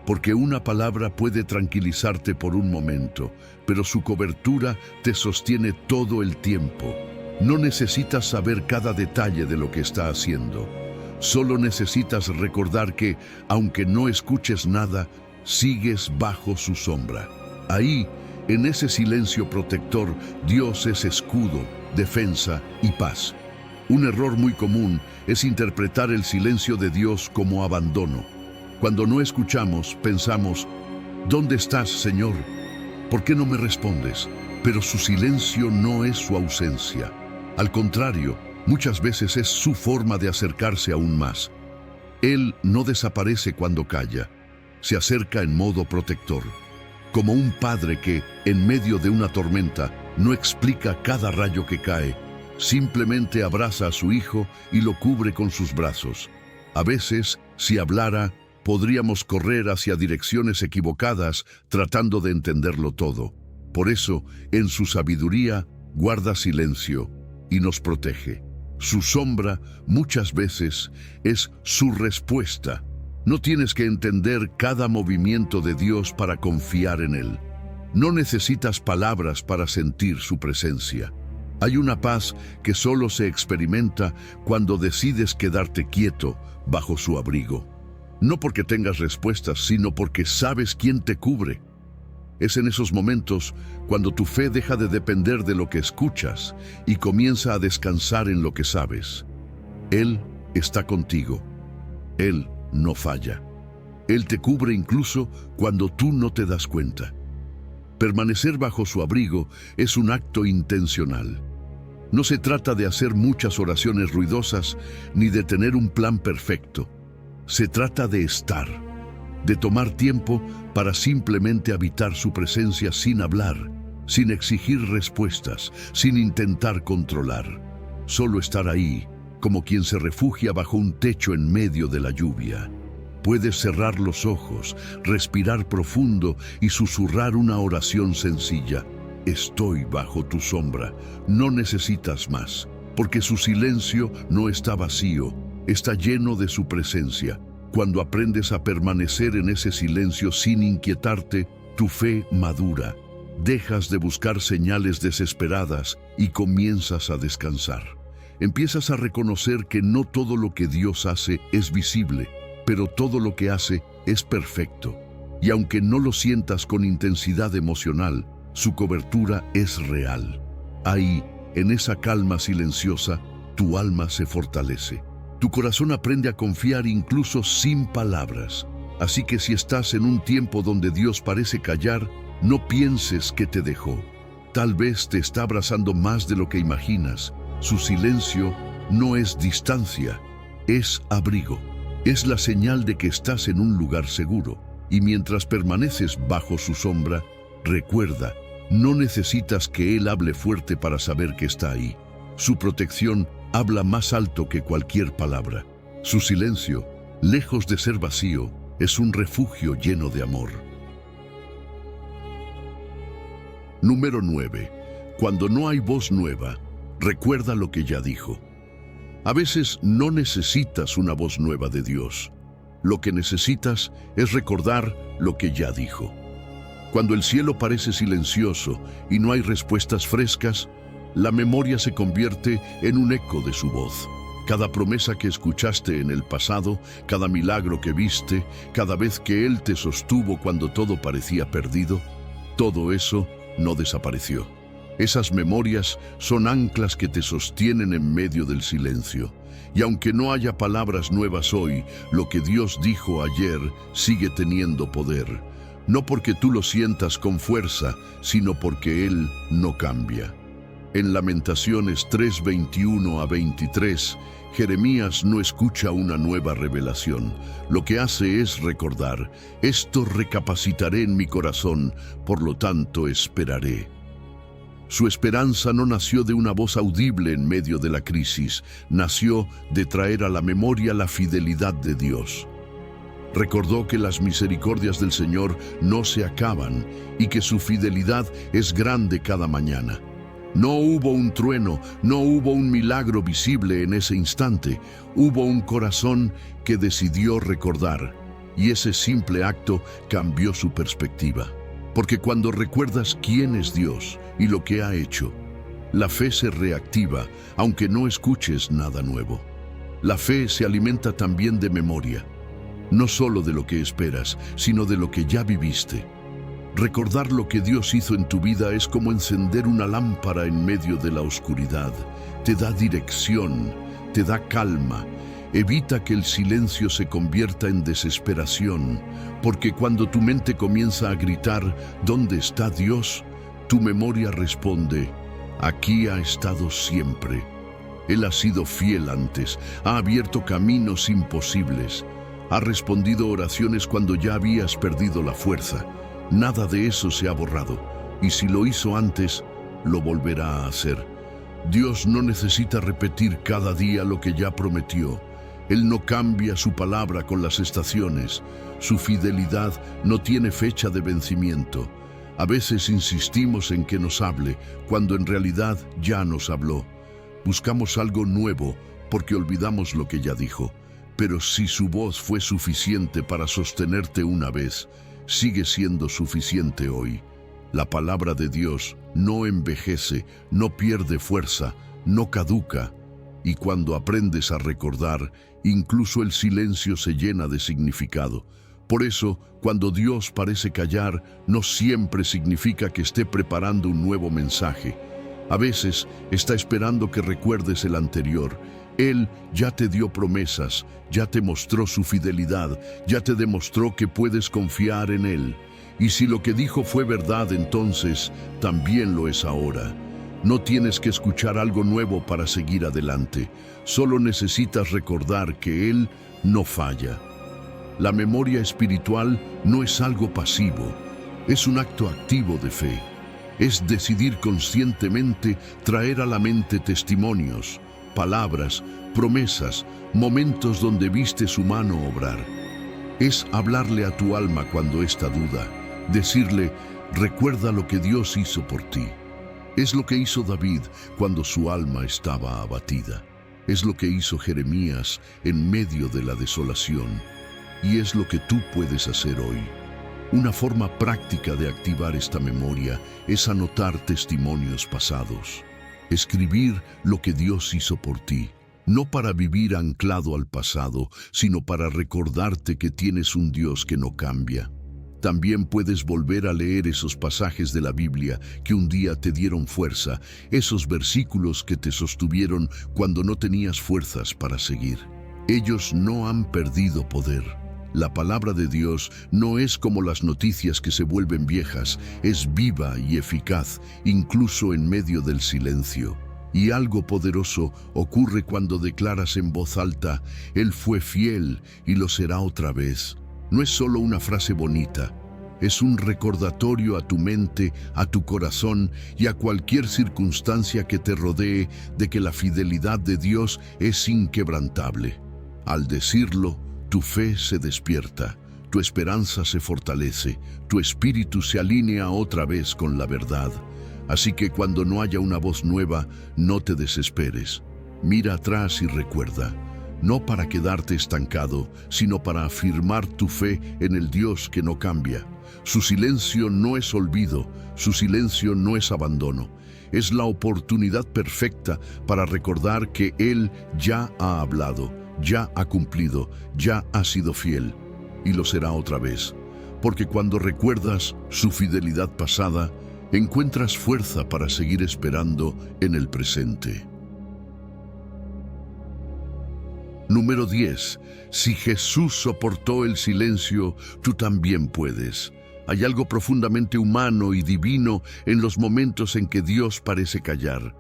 porque una palabra puede tranquilizarte por un momento, pero su cobertura te sostiene todo el tiempo. No necesitas saber cada detalle de lo que está haciendo. Solo necesitas recordar que, aunque no escuches nada, sigues bajo su sombra. Ahí, en ese silencio protector, Dios es escudo, defensa y paz. Un error muy común es interpretar el silencio de Dios como abandono. Cuando no escuchamos, pensamos, ¿dónde estás, Señor? ¿Por qué no me respondes? Pero su silencio no es su ausencia. Al contrario, muchas veces es su forma de acercarse aún más. Él no desaparece cuando calla, se acerca en modo protector, como un padre que, en medio de una tormenta, no explica cada rayo que cae, simplemente abraza a su hijo y lo cubre con sus brazos. A veces, si hablara, podríamos correr hacia direcciones equivocadas tratando de entenderlo todo. Por eso, en su sabiduría, guarda silencio y nos protege. Su sombra, muchas veces, es su respuesta. No tienes que entender cada movimiento de Dios para confiar en Él. No necesitas palabras para sentir su presencia. Hay una paz que solo se experimenta cuando decides quedarte quieto bajo su abrigo. No porque tengas respuestas, sino porque sabes quién te cubre. Es en esos momentos cuando tu fe deja de depender de lo que escuchas y comienza a descansar en lo que sabes. Él está contigo. Él no falla. Él te cubre incluso cuando tú no te das cuenta. Permanecer bajo su abrigo es un acto intencional. No se trata de hacer muchas oraciones ruidosas ni de tener un plan perfecto. Se trata de estar, de tomar tiempo para simplemente habitar su presencia sin hablar, sin exigir respuestas, sin intentar controlar. Solo estar ahí, como quien se refugia bajo un techo en medio de la lluvia. Puedes cerrar los ojos, respirar profundo y susurrar una oración sencilla. Estoy bajo tu sombra. No necesitas más, porque su silencio no está vacío, está lleno de su presencia. Cuando aprendes a permanecer en ese silencio sin inquietarte, tu fe madura. Dejas de buscar señales desesperadas y comienzas a descansar. Empiezas a reconocer que no todo lo que Dios hace es visible, pero todo lo que hace es perfecto. Y aunque no lo sientas con intensidad emocional, su cobertura es real. Ahí, en esa calma silenciosa, tu alma se fortalece. Tu corazón aprende a confiar incluso sin palabras. Así que si estás en un tiempo donde Dios parece callar, no pienses que te dejó. Tal vez te está abrazando más de lo que imaginas. Su silencio no es distancia, es abrigo. Es la señal de que estás en un lugar seguro. Y mientras permaneces bajo su sombra, recuerda, no necesitas que Él hable fuerte para saber que está ahí. Su protección habla más alto que cualquier palabra. Su silencio, lejos de ser vacío, es un refugio lleno de amor. Número 9. Cuando no hay voz nueva, recuerda lo que ya dijo. A veces no necesitas una voz nueva de Dios. Lo que necesitas es recordar lo que ya dijo. Cuando el cielo parece silencioso y no hay respuestas frescas, la memoria se convierte en un eco de su voz. Cada promesa que escuchaste en el pasado, cada milagro que viste, cada vez que Él te sostuvo cuando todo parecía perdido, todo eso no desapareció. Esas memorias son anclas que te sostienen en medio del silencio. Y aunque no haya palabras nuevas hoy, lo que Dios dijo ayer sigue teniendo poder. No porque tú lo sientas con fuerza, sino porque Él no cambia. En Lamentaciones 3:21 a 23, Jeremías no escucha una nueva revelación. Lo que hace es recordar, esto recapacitaré en mi corazón, por lo tanto esperaré. Su esperanza no nació de una voz audible en medio de la crisis, nació de traer a la memoria la fidelidad de Dios. Recordó que las misericordias del Señor no se acaban y que su fidelidad es grande cada mañana. No hubo un trueno, no hubo un milagro visible en ese instante. Hubo un corazón que decidió recordar, y ese simple acto cambió su perspectiva. Porque cuando recuerdas quién es Dios y lo que ha hecho, la fe se reactiva, aunque no escuches nada nuevo. La fe se alimenta también de memoria, no solo de lo que esperas, sino de lo que ya viviste. Recordar lo que Dios hizo en tu vida es como encender una lámpara en medio de la oscuridad. Te da dirección, te da calma, evita que el silencio se convierta en desesperación, porque cuando tu mente comienza a gritar, ¿dónde está Dios?, tu memoria responde, aquí ha estado siempre. Él ha sido fiel antes, ha abierto caminos imposibles, ha respondido oraciones cuando ya habías perdido la fuerza. Nada de eso se ha borrado, y si lo hizo antes, lo volverá a hacer. Dios no necesita repetir cada día lo que ya prometió. Él no cambia su palabra con las estaciones. Su fidelidad no tiene fecha de vencimiento. A veces insistimos en que nos hable, cuando en realidad ya nos habló. Buscamos algo nuevo porque olvidamos lo que ya dijo. Pero si su voz fue suficiente para sostenerte una vez, sigue siendo suficiente hoy. La palabra de Dios no envejece, no pierde fuerza, no caduca. Y cuando aprendes a recordar, incluso el silencio se llena de significado. Por eso, cuando Dios parece callar, no siempre significa que esté preparando un nuevo mensaje. A veces está esperando que recuerdes el anterior. Él ya te dio promesas, ya te mostró su fidelidad, ya te demostró que puedes confiar en Él. Y si lo que dijo fue verdad, entonces también lo es ahora. No tienes que escuchar algo nuevo para seguir adelante. Solo necesitas recordar que Él no falla. La memoria espiritual no es algo pasivo, es un acto activo de fe. Es decidir conscientemente traer a la mente testimonios, palabras, promesas, momentos donde viste su mano obrar. Es hablarle a tu alma cuando ésta duda, decirle, recuerda lo que Dios hizo por ti. Es lo que hizo David cuando su alma estaba abatida. Es lo que hizo Jeremías en medio de la desolación. Y es lo que tú puedes hacer hoy. Una forma práctica de activar esta memoria es anotar testimonios pasados. Escribir lo que Dios hizo por ti, no para vivir anclado al pasado, sino para recordarte que tienes un Dios que no cambia. También puedes volver a leer esos pasajes de la Biblia que un día te dieron fuerza, esos versículos que te sostuvieron cuando no tenías fuerzas para seguir. Ellos no han perdido poder. La palabra de Dios no es como las noticias que se vuelven viejas, es viva y eficaz, incluso en medio del silencio. Y algo poderoso ocurre cuando declaras en voz alta, Él fue fiel y lo será otra vez. No es solo una frase bonita, es un recordatorio a tu mente, a tu corazón y a cualquier circunstancia que te rodee de que la fidelidad de Dios es inquebrantable. Al decirlo, tu fe se despierta, tu esperanza se fortalece, tu espíritu se alinea otra vez con la verdad. Así que cuando no haya una voz nueva, no te desesperes. Mira atrás y recuerda, no para quedarte estancado, sino para afirmar tu fe en el Dios que no cambia. Su silencio no es olvido, su silencio no es abandono. Es la oportunidad perfecta para recordar que Él ya ha hablado, ya ha cumplido, ya ha sido fiel, y lo será otra vez. Porque cuando recuerdas su fidelidad pasada, encuentras fuerza para seguir esperando en el presente. Número 10. Si Jesús soportó el silencio, tú también puedes. Hay algo profundamente humano y divino en los momentos en que Dios parece callar.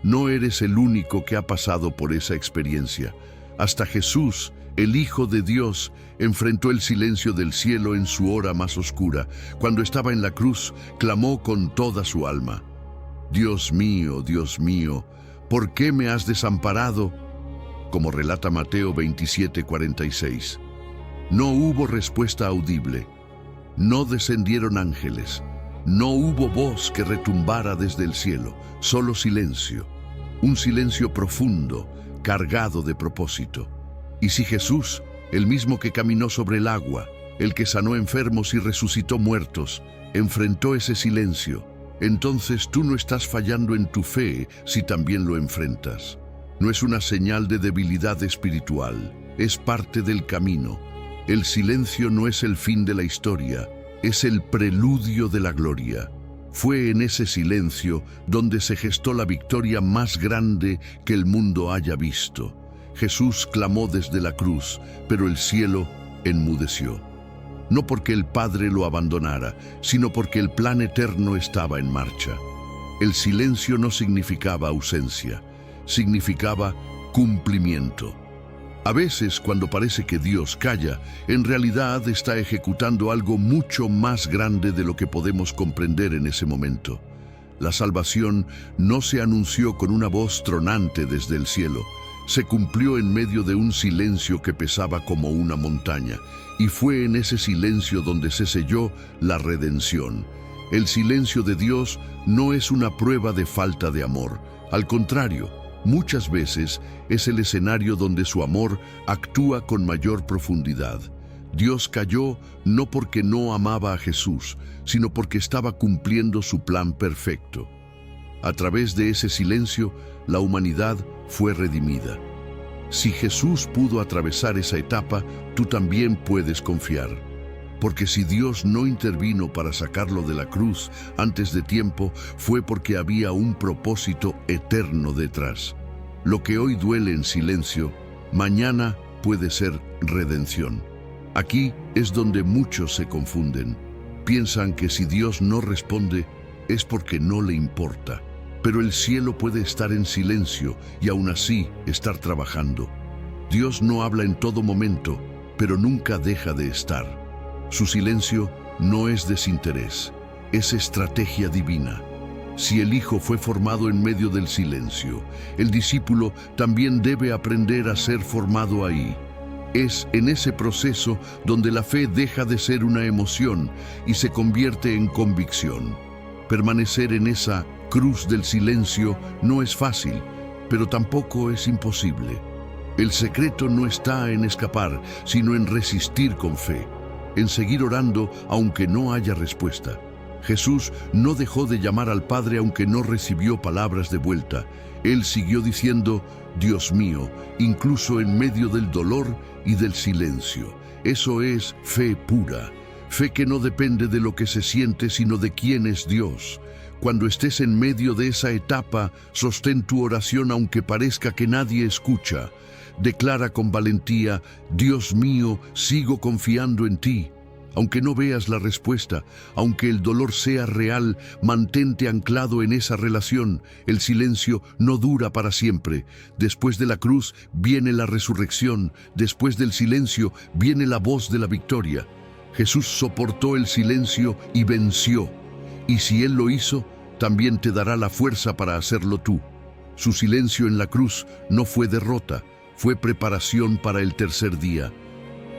No eres el único que ha pasado por esa experiencia. Hasta Jesús, el Hijo de Dios, enfrentó el silencio del cielo en su hora más oscura. Cuando estaba en la cruz, clamó con toda su alma, Dios mío, ¿por qué me has desamparado?», como relata Mateo 27:46. No hubo respuesta audible. No descendieron ángeles. No hubo voz que retumbara desde el cielo, solo silencio. Un silencio profundo, cargado de propósito. Y si Jesús, el mismo que caminó sobre el agua, el que sanó enfermos y resucitó muertos, enfrentó ese silencio, entonces tú no estás fallando en tu fe si también lo enfrentas. No es una señal de debilidad espiritual, es parte del camino. El silencio no es el fin de la historia, es el preludio de la gloria. Fue en ese silencio donde se gestó la victoria más grande que el mundo haya visto. Jesús clamó desde la cruz, pero el cielo enmudeció. No porque el Padre lo abandonara, sino porque el plan eterno estaba en marcha. El silencio no significaba ausencia, significaba cumplimiento. A veces, cuando parece que Dios calla, en realidad está ejecutando algo mucho más grande de lo que podemos comprender en ese momento. La salvación no se anunció con una voz tronante desde el cielo. Se cumplió en medio de un silencio que pesaba como una montaña, y fue en ese silencio donde se selló la redención. El silencio de Dios no es una prueba de falta de amor. Al contrario, muchas veces es el escenario donde su amor actúa con mayor profundidad. Dios calló no porque no amaba a Jesús, sino porque estaba cumpliendo su plan perfecto. A través de ese silencio, la humanidad fue redimida. Si Jesús pudo atravesar esa etapa, tú también puedes confiar. Porque si Dios no intervino para sacarlo de la cruz antes de tiempo, fue porque había un propósito eterno detrás. Lo que hoy duele en silencio, mañana puede ser redención. Aquí es donde muchos se confunden. Piensan que si Dios no responde, es porque no le importa. Pero el cielo puede estar en silencio y aún así estar trabajando. Dios no habla en todo momento, pero nunca deja de estar. Su silencio no es desinterés, es estrategia divina. Si el Hijo fue formado en medio del silencio, el discípulo también debe aprender a ser formado ahí. Es en ese proceso donde la fe deja de ser una emoción y se convierte en convicción. Permanecer en esa cruz del silencio no es fácil, pero tampoco es imposible. El secreto no está en escapar, sino en resistir con fe, en seguir orando aunque no haya respuesta. Jesús no dejó de llamar al Padre aunque no recibió palabras de vuelta. Él siguió diciendo, Dios mío, incluso en medio del dolor y del silencio. Eso es fe pura, fe que no depende de lo que se siente, sino de quién es Dios. Cuando estés en medio de esa etapa, sostén tu oración aunque parezca que nadie escucha. Declara con valentía, Dios mío, sigo confiando en ti. Aunque no veas la respuesta, aunque el dolor sea real, mantente anclado en esa relación. El silencio no dura para siempre. Después de la cruz viene la resurrección. Después del silencio viene la voz de la victoria. Jesús soportó el silencio y venció. Y si Él lo hizo, también te dará la fuerza para hacerlo tú. Su silencio en la cruz no fue derrota, fue preparación para el tercer día.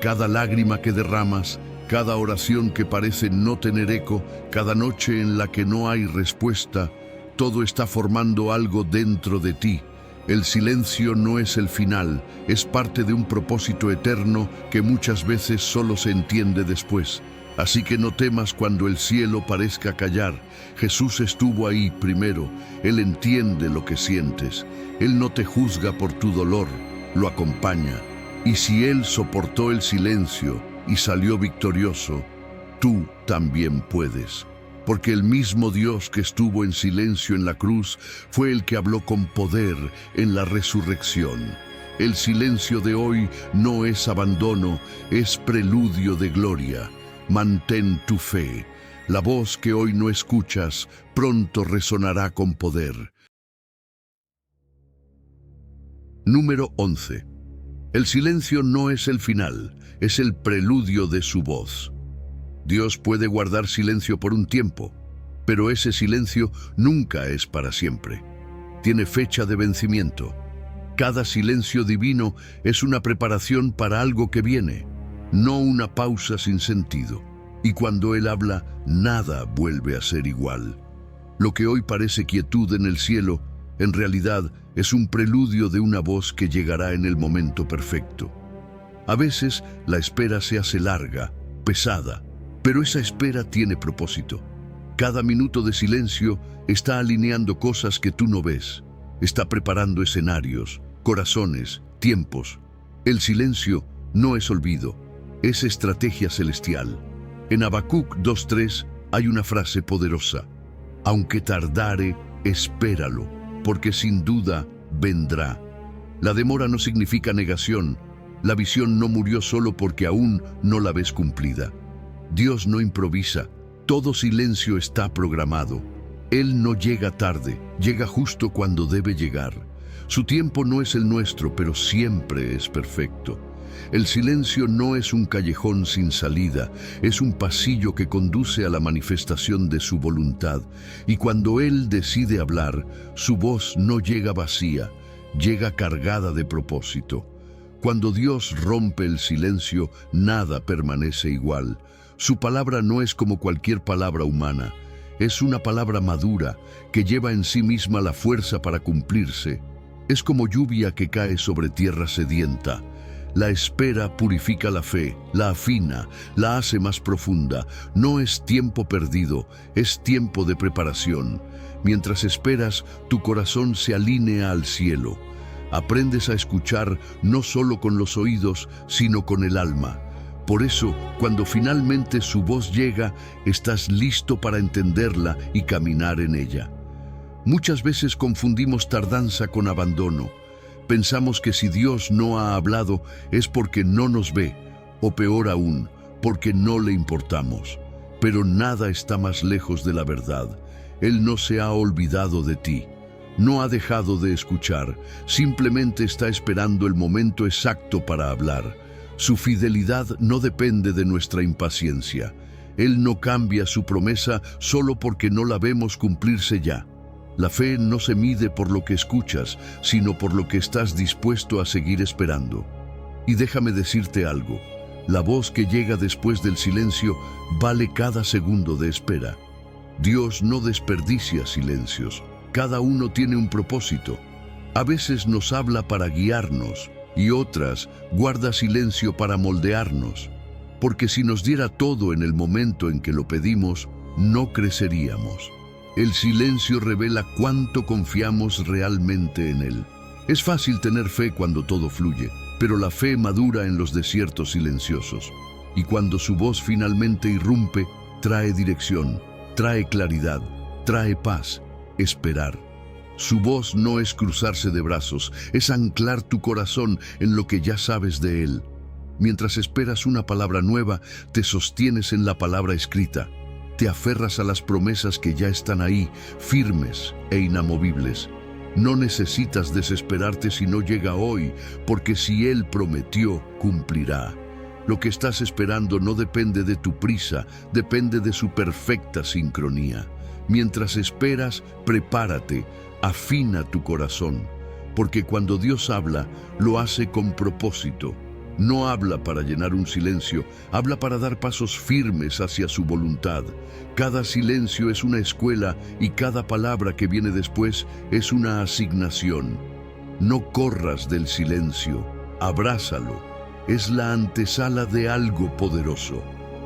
Cada lágrima que derramas, cada oración que parece no tener eco, cada noche en la que no hay respuesta, todo está formando algo dentro de ti. El silencio no es el final, es parte de un propósito eterno que muchas veces solo se entiende después. Así que no temas cuando el cielo parezca callar. Jesús estuvo ahí primero. Él entiende lo que sientes. Él no te juzga por tu dolor, lo acompaña. Y si Él soportó el silencio y salió victorioso, tú también puedes. Porque el mismo Dios que estuvo en silencio en la cruz fue el que habló con poder en la resurrección. El silencio de hoy no es abandono, es preludio de gloria. Mantén tu fe. La voz que hoy no escuchas pronto resonará con poder. Número 11. El silencio no es el final, es el preludio de su voz. Dios puede guardar silencio por un tiempo, pero ese silencio nunca es para siempre. Tiene fecha de vencimiento. Cada silencio divino es una preparación para algo que viene, no una pausa sin sentido. Y cuando Él habla, nada vuelve a ser igual. Lo que hoy parece quietud en el cielo, en realidad es un preludio de una voz que llegará en el momento perfecto. A veces la espera se hace larga, pesada, pero esa espera tiene propósito. Cada minuto de silencio está alineando cosas que tú no ves. Está preparando escenarios, corazones, tiempos. El silencio no es olvido, es estrategia celestial. En Habacuc 2:3 hay una frase poderosa: aunque tardare, espéralo, porque sin duda vendrá. La demora no significa negación. La visión no murió solo porque aún no la ves cumplida. Dios no improvisa, todo silencio está programado. Él no llega tarde, llega justo cuando debe llegar. Su tiempo no es el nuestro, pero siempre es perfecto. El silencio no es un callejón sin salida, es un pasillo que conduce a la manifestación de su voluntad. Y cuando Él decide hablar, su voz no llega vacía, llega cargada de propósito. Cuando Dios rompe el silencio, nada permanece igual. Su palabra no es como cualquier palabra humana. Es una palabra madura que lleva en sí misma la fuerza para cumplirse. Es como lluvia que cae sobre tierra sedienta. La espera purifica la fe, la afina, la hace más profunda. No es tiempo perdido, es tiempo de preparación. Mientras esperas, tu corazón se alinea al cielo. Aprendes a escuchar no solo con los oídos, sino con el alma. Por eso, cuando finalmente su voz llega, estás listo para entenderla y caminar en ella. Muchas veces confundimos tardanza con abandono. Pensamos que si Dios no ha hablado es porque no nos ve, o peor aún, porque no le importamos. Pero nada está más lejos de la verdad. Él no se ha olvidado de ti. No ha dejado de escuchar, simplemente está esperando el momento exacto para hablar. Su fidelidad no depende de nuestra impaciencia. Él no cambia su promesa solo porque no la vemos cumplirse ya. La fe no se mide por lo que escuchas, sino por lo que estás dispuesto a seguir esperando. Y déjame decirte algo, la voz que llega después del silencio vale cada segundo de espera. Dios no desperdicia silencios, cada uno tiene un propósito. A veces nos habla para guiarnos y otras guarda silencio para moldearnos, porque si nos diera todo en el momento en que lo pedimos, no creceríamos. El silencio revela cuánto confiamos realmente en Él. Es fácil tener fe cuando todo fluye, pero la fe madura en los desiertos silenciosos. Y cuando su voz finalmente irrumpe, trae dirección, trae claridad, trae paz, esperar. Su voz no es cruzarse de brazos, es anclar tu corazón en lo que ya sabes de Él. Mientras esperas una palabra nueva, te sostienes en la palabra escrita. Te aferras a las promesas que ya están ahí, firmes e inamovibles. No necesitas desesperarte si no llega hoy, porque si Él prometió, cumplirá. Lo que estás esperando no depende de tu prisa, depende de su perfecta sincronía. Mientras esperas, prepárate, afina tu corazón, porque cuando Dios habla, lo hace con propósito. No habla para llenar un silencio, habla para dar pasos firmes hacia su voluntad. Cada silencio es una escuela y cada palabra que viene después es una asignación. No corras del silencio, abrázalo. Es la antesala de algo poderoso.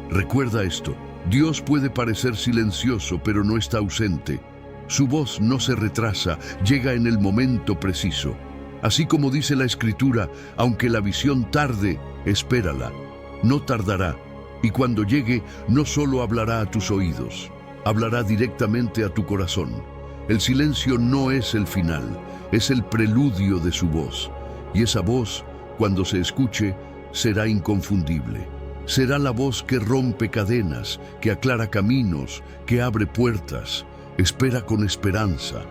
Recuerda esto, Dios puede parecer silencioso, pero no está ausente. Su voz no se retrasa, llega en el momento preciso. Así como dice la Escritura, aunque la visión tarde, espérala. No tardará, y cuando llegue, no solo hablará a tus oídos, hablará directamente a tu corazón. El silencio no es el final, es el preludio de su voz. Y esa voz, cuando se escuche, será inconfundible. Será la voz que rompe cadenas, que aclara caminos, que abre puertas. Espera con esperanza.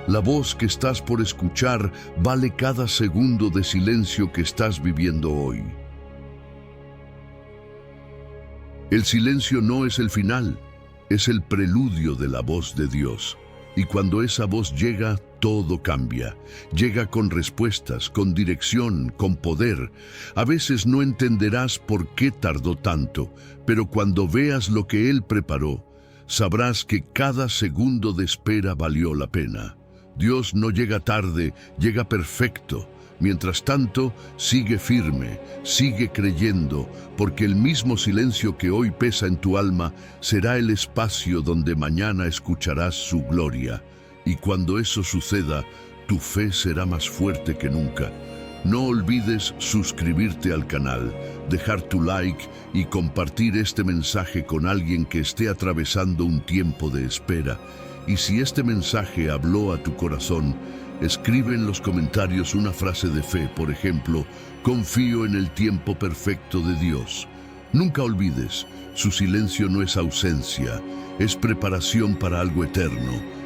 La voz que estás por escuchar vale cada segundo de silencio que estás viviendo hoy. El silencio no es el final, es el preludio de la voz de Dios. Y cuando esa voz llega, todo cambia. Llega con respuestas, con dirección, con poder. A veces no entenderás por qué tardó tanto, pero cuando veas lo que Él preparó, sabrás que cada segundo de espera valió la pena. Dios no llega tarde, llega perfecto. Mientras tanto, sigue firme, sigue creyendo, porque el mismo silencio que hoy pesa en tu alma será el espacio donde mañana escucharás su gloria. Y cuando eso suceda, tu fe será más fuerte que nunca. No olvides suscribirte al canal, dejar tu like y compartir este mensaje con alguien que esté atravesando un tiempo de espera. Y si este mensaje habló a tu corazón, escribe en los comentarios una frase de fe, por ejemplo, confío en el tiempo perfecto de Dios. Nunca olvides, su silencio no es ausencia, es preparación para algo eterno.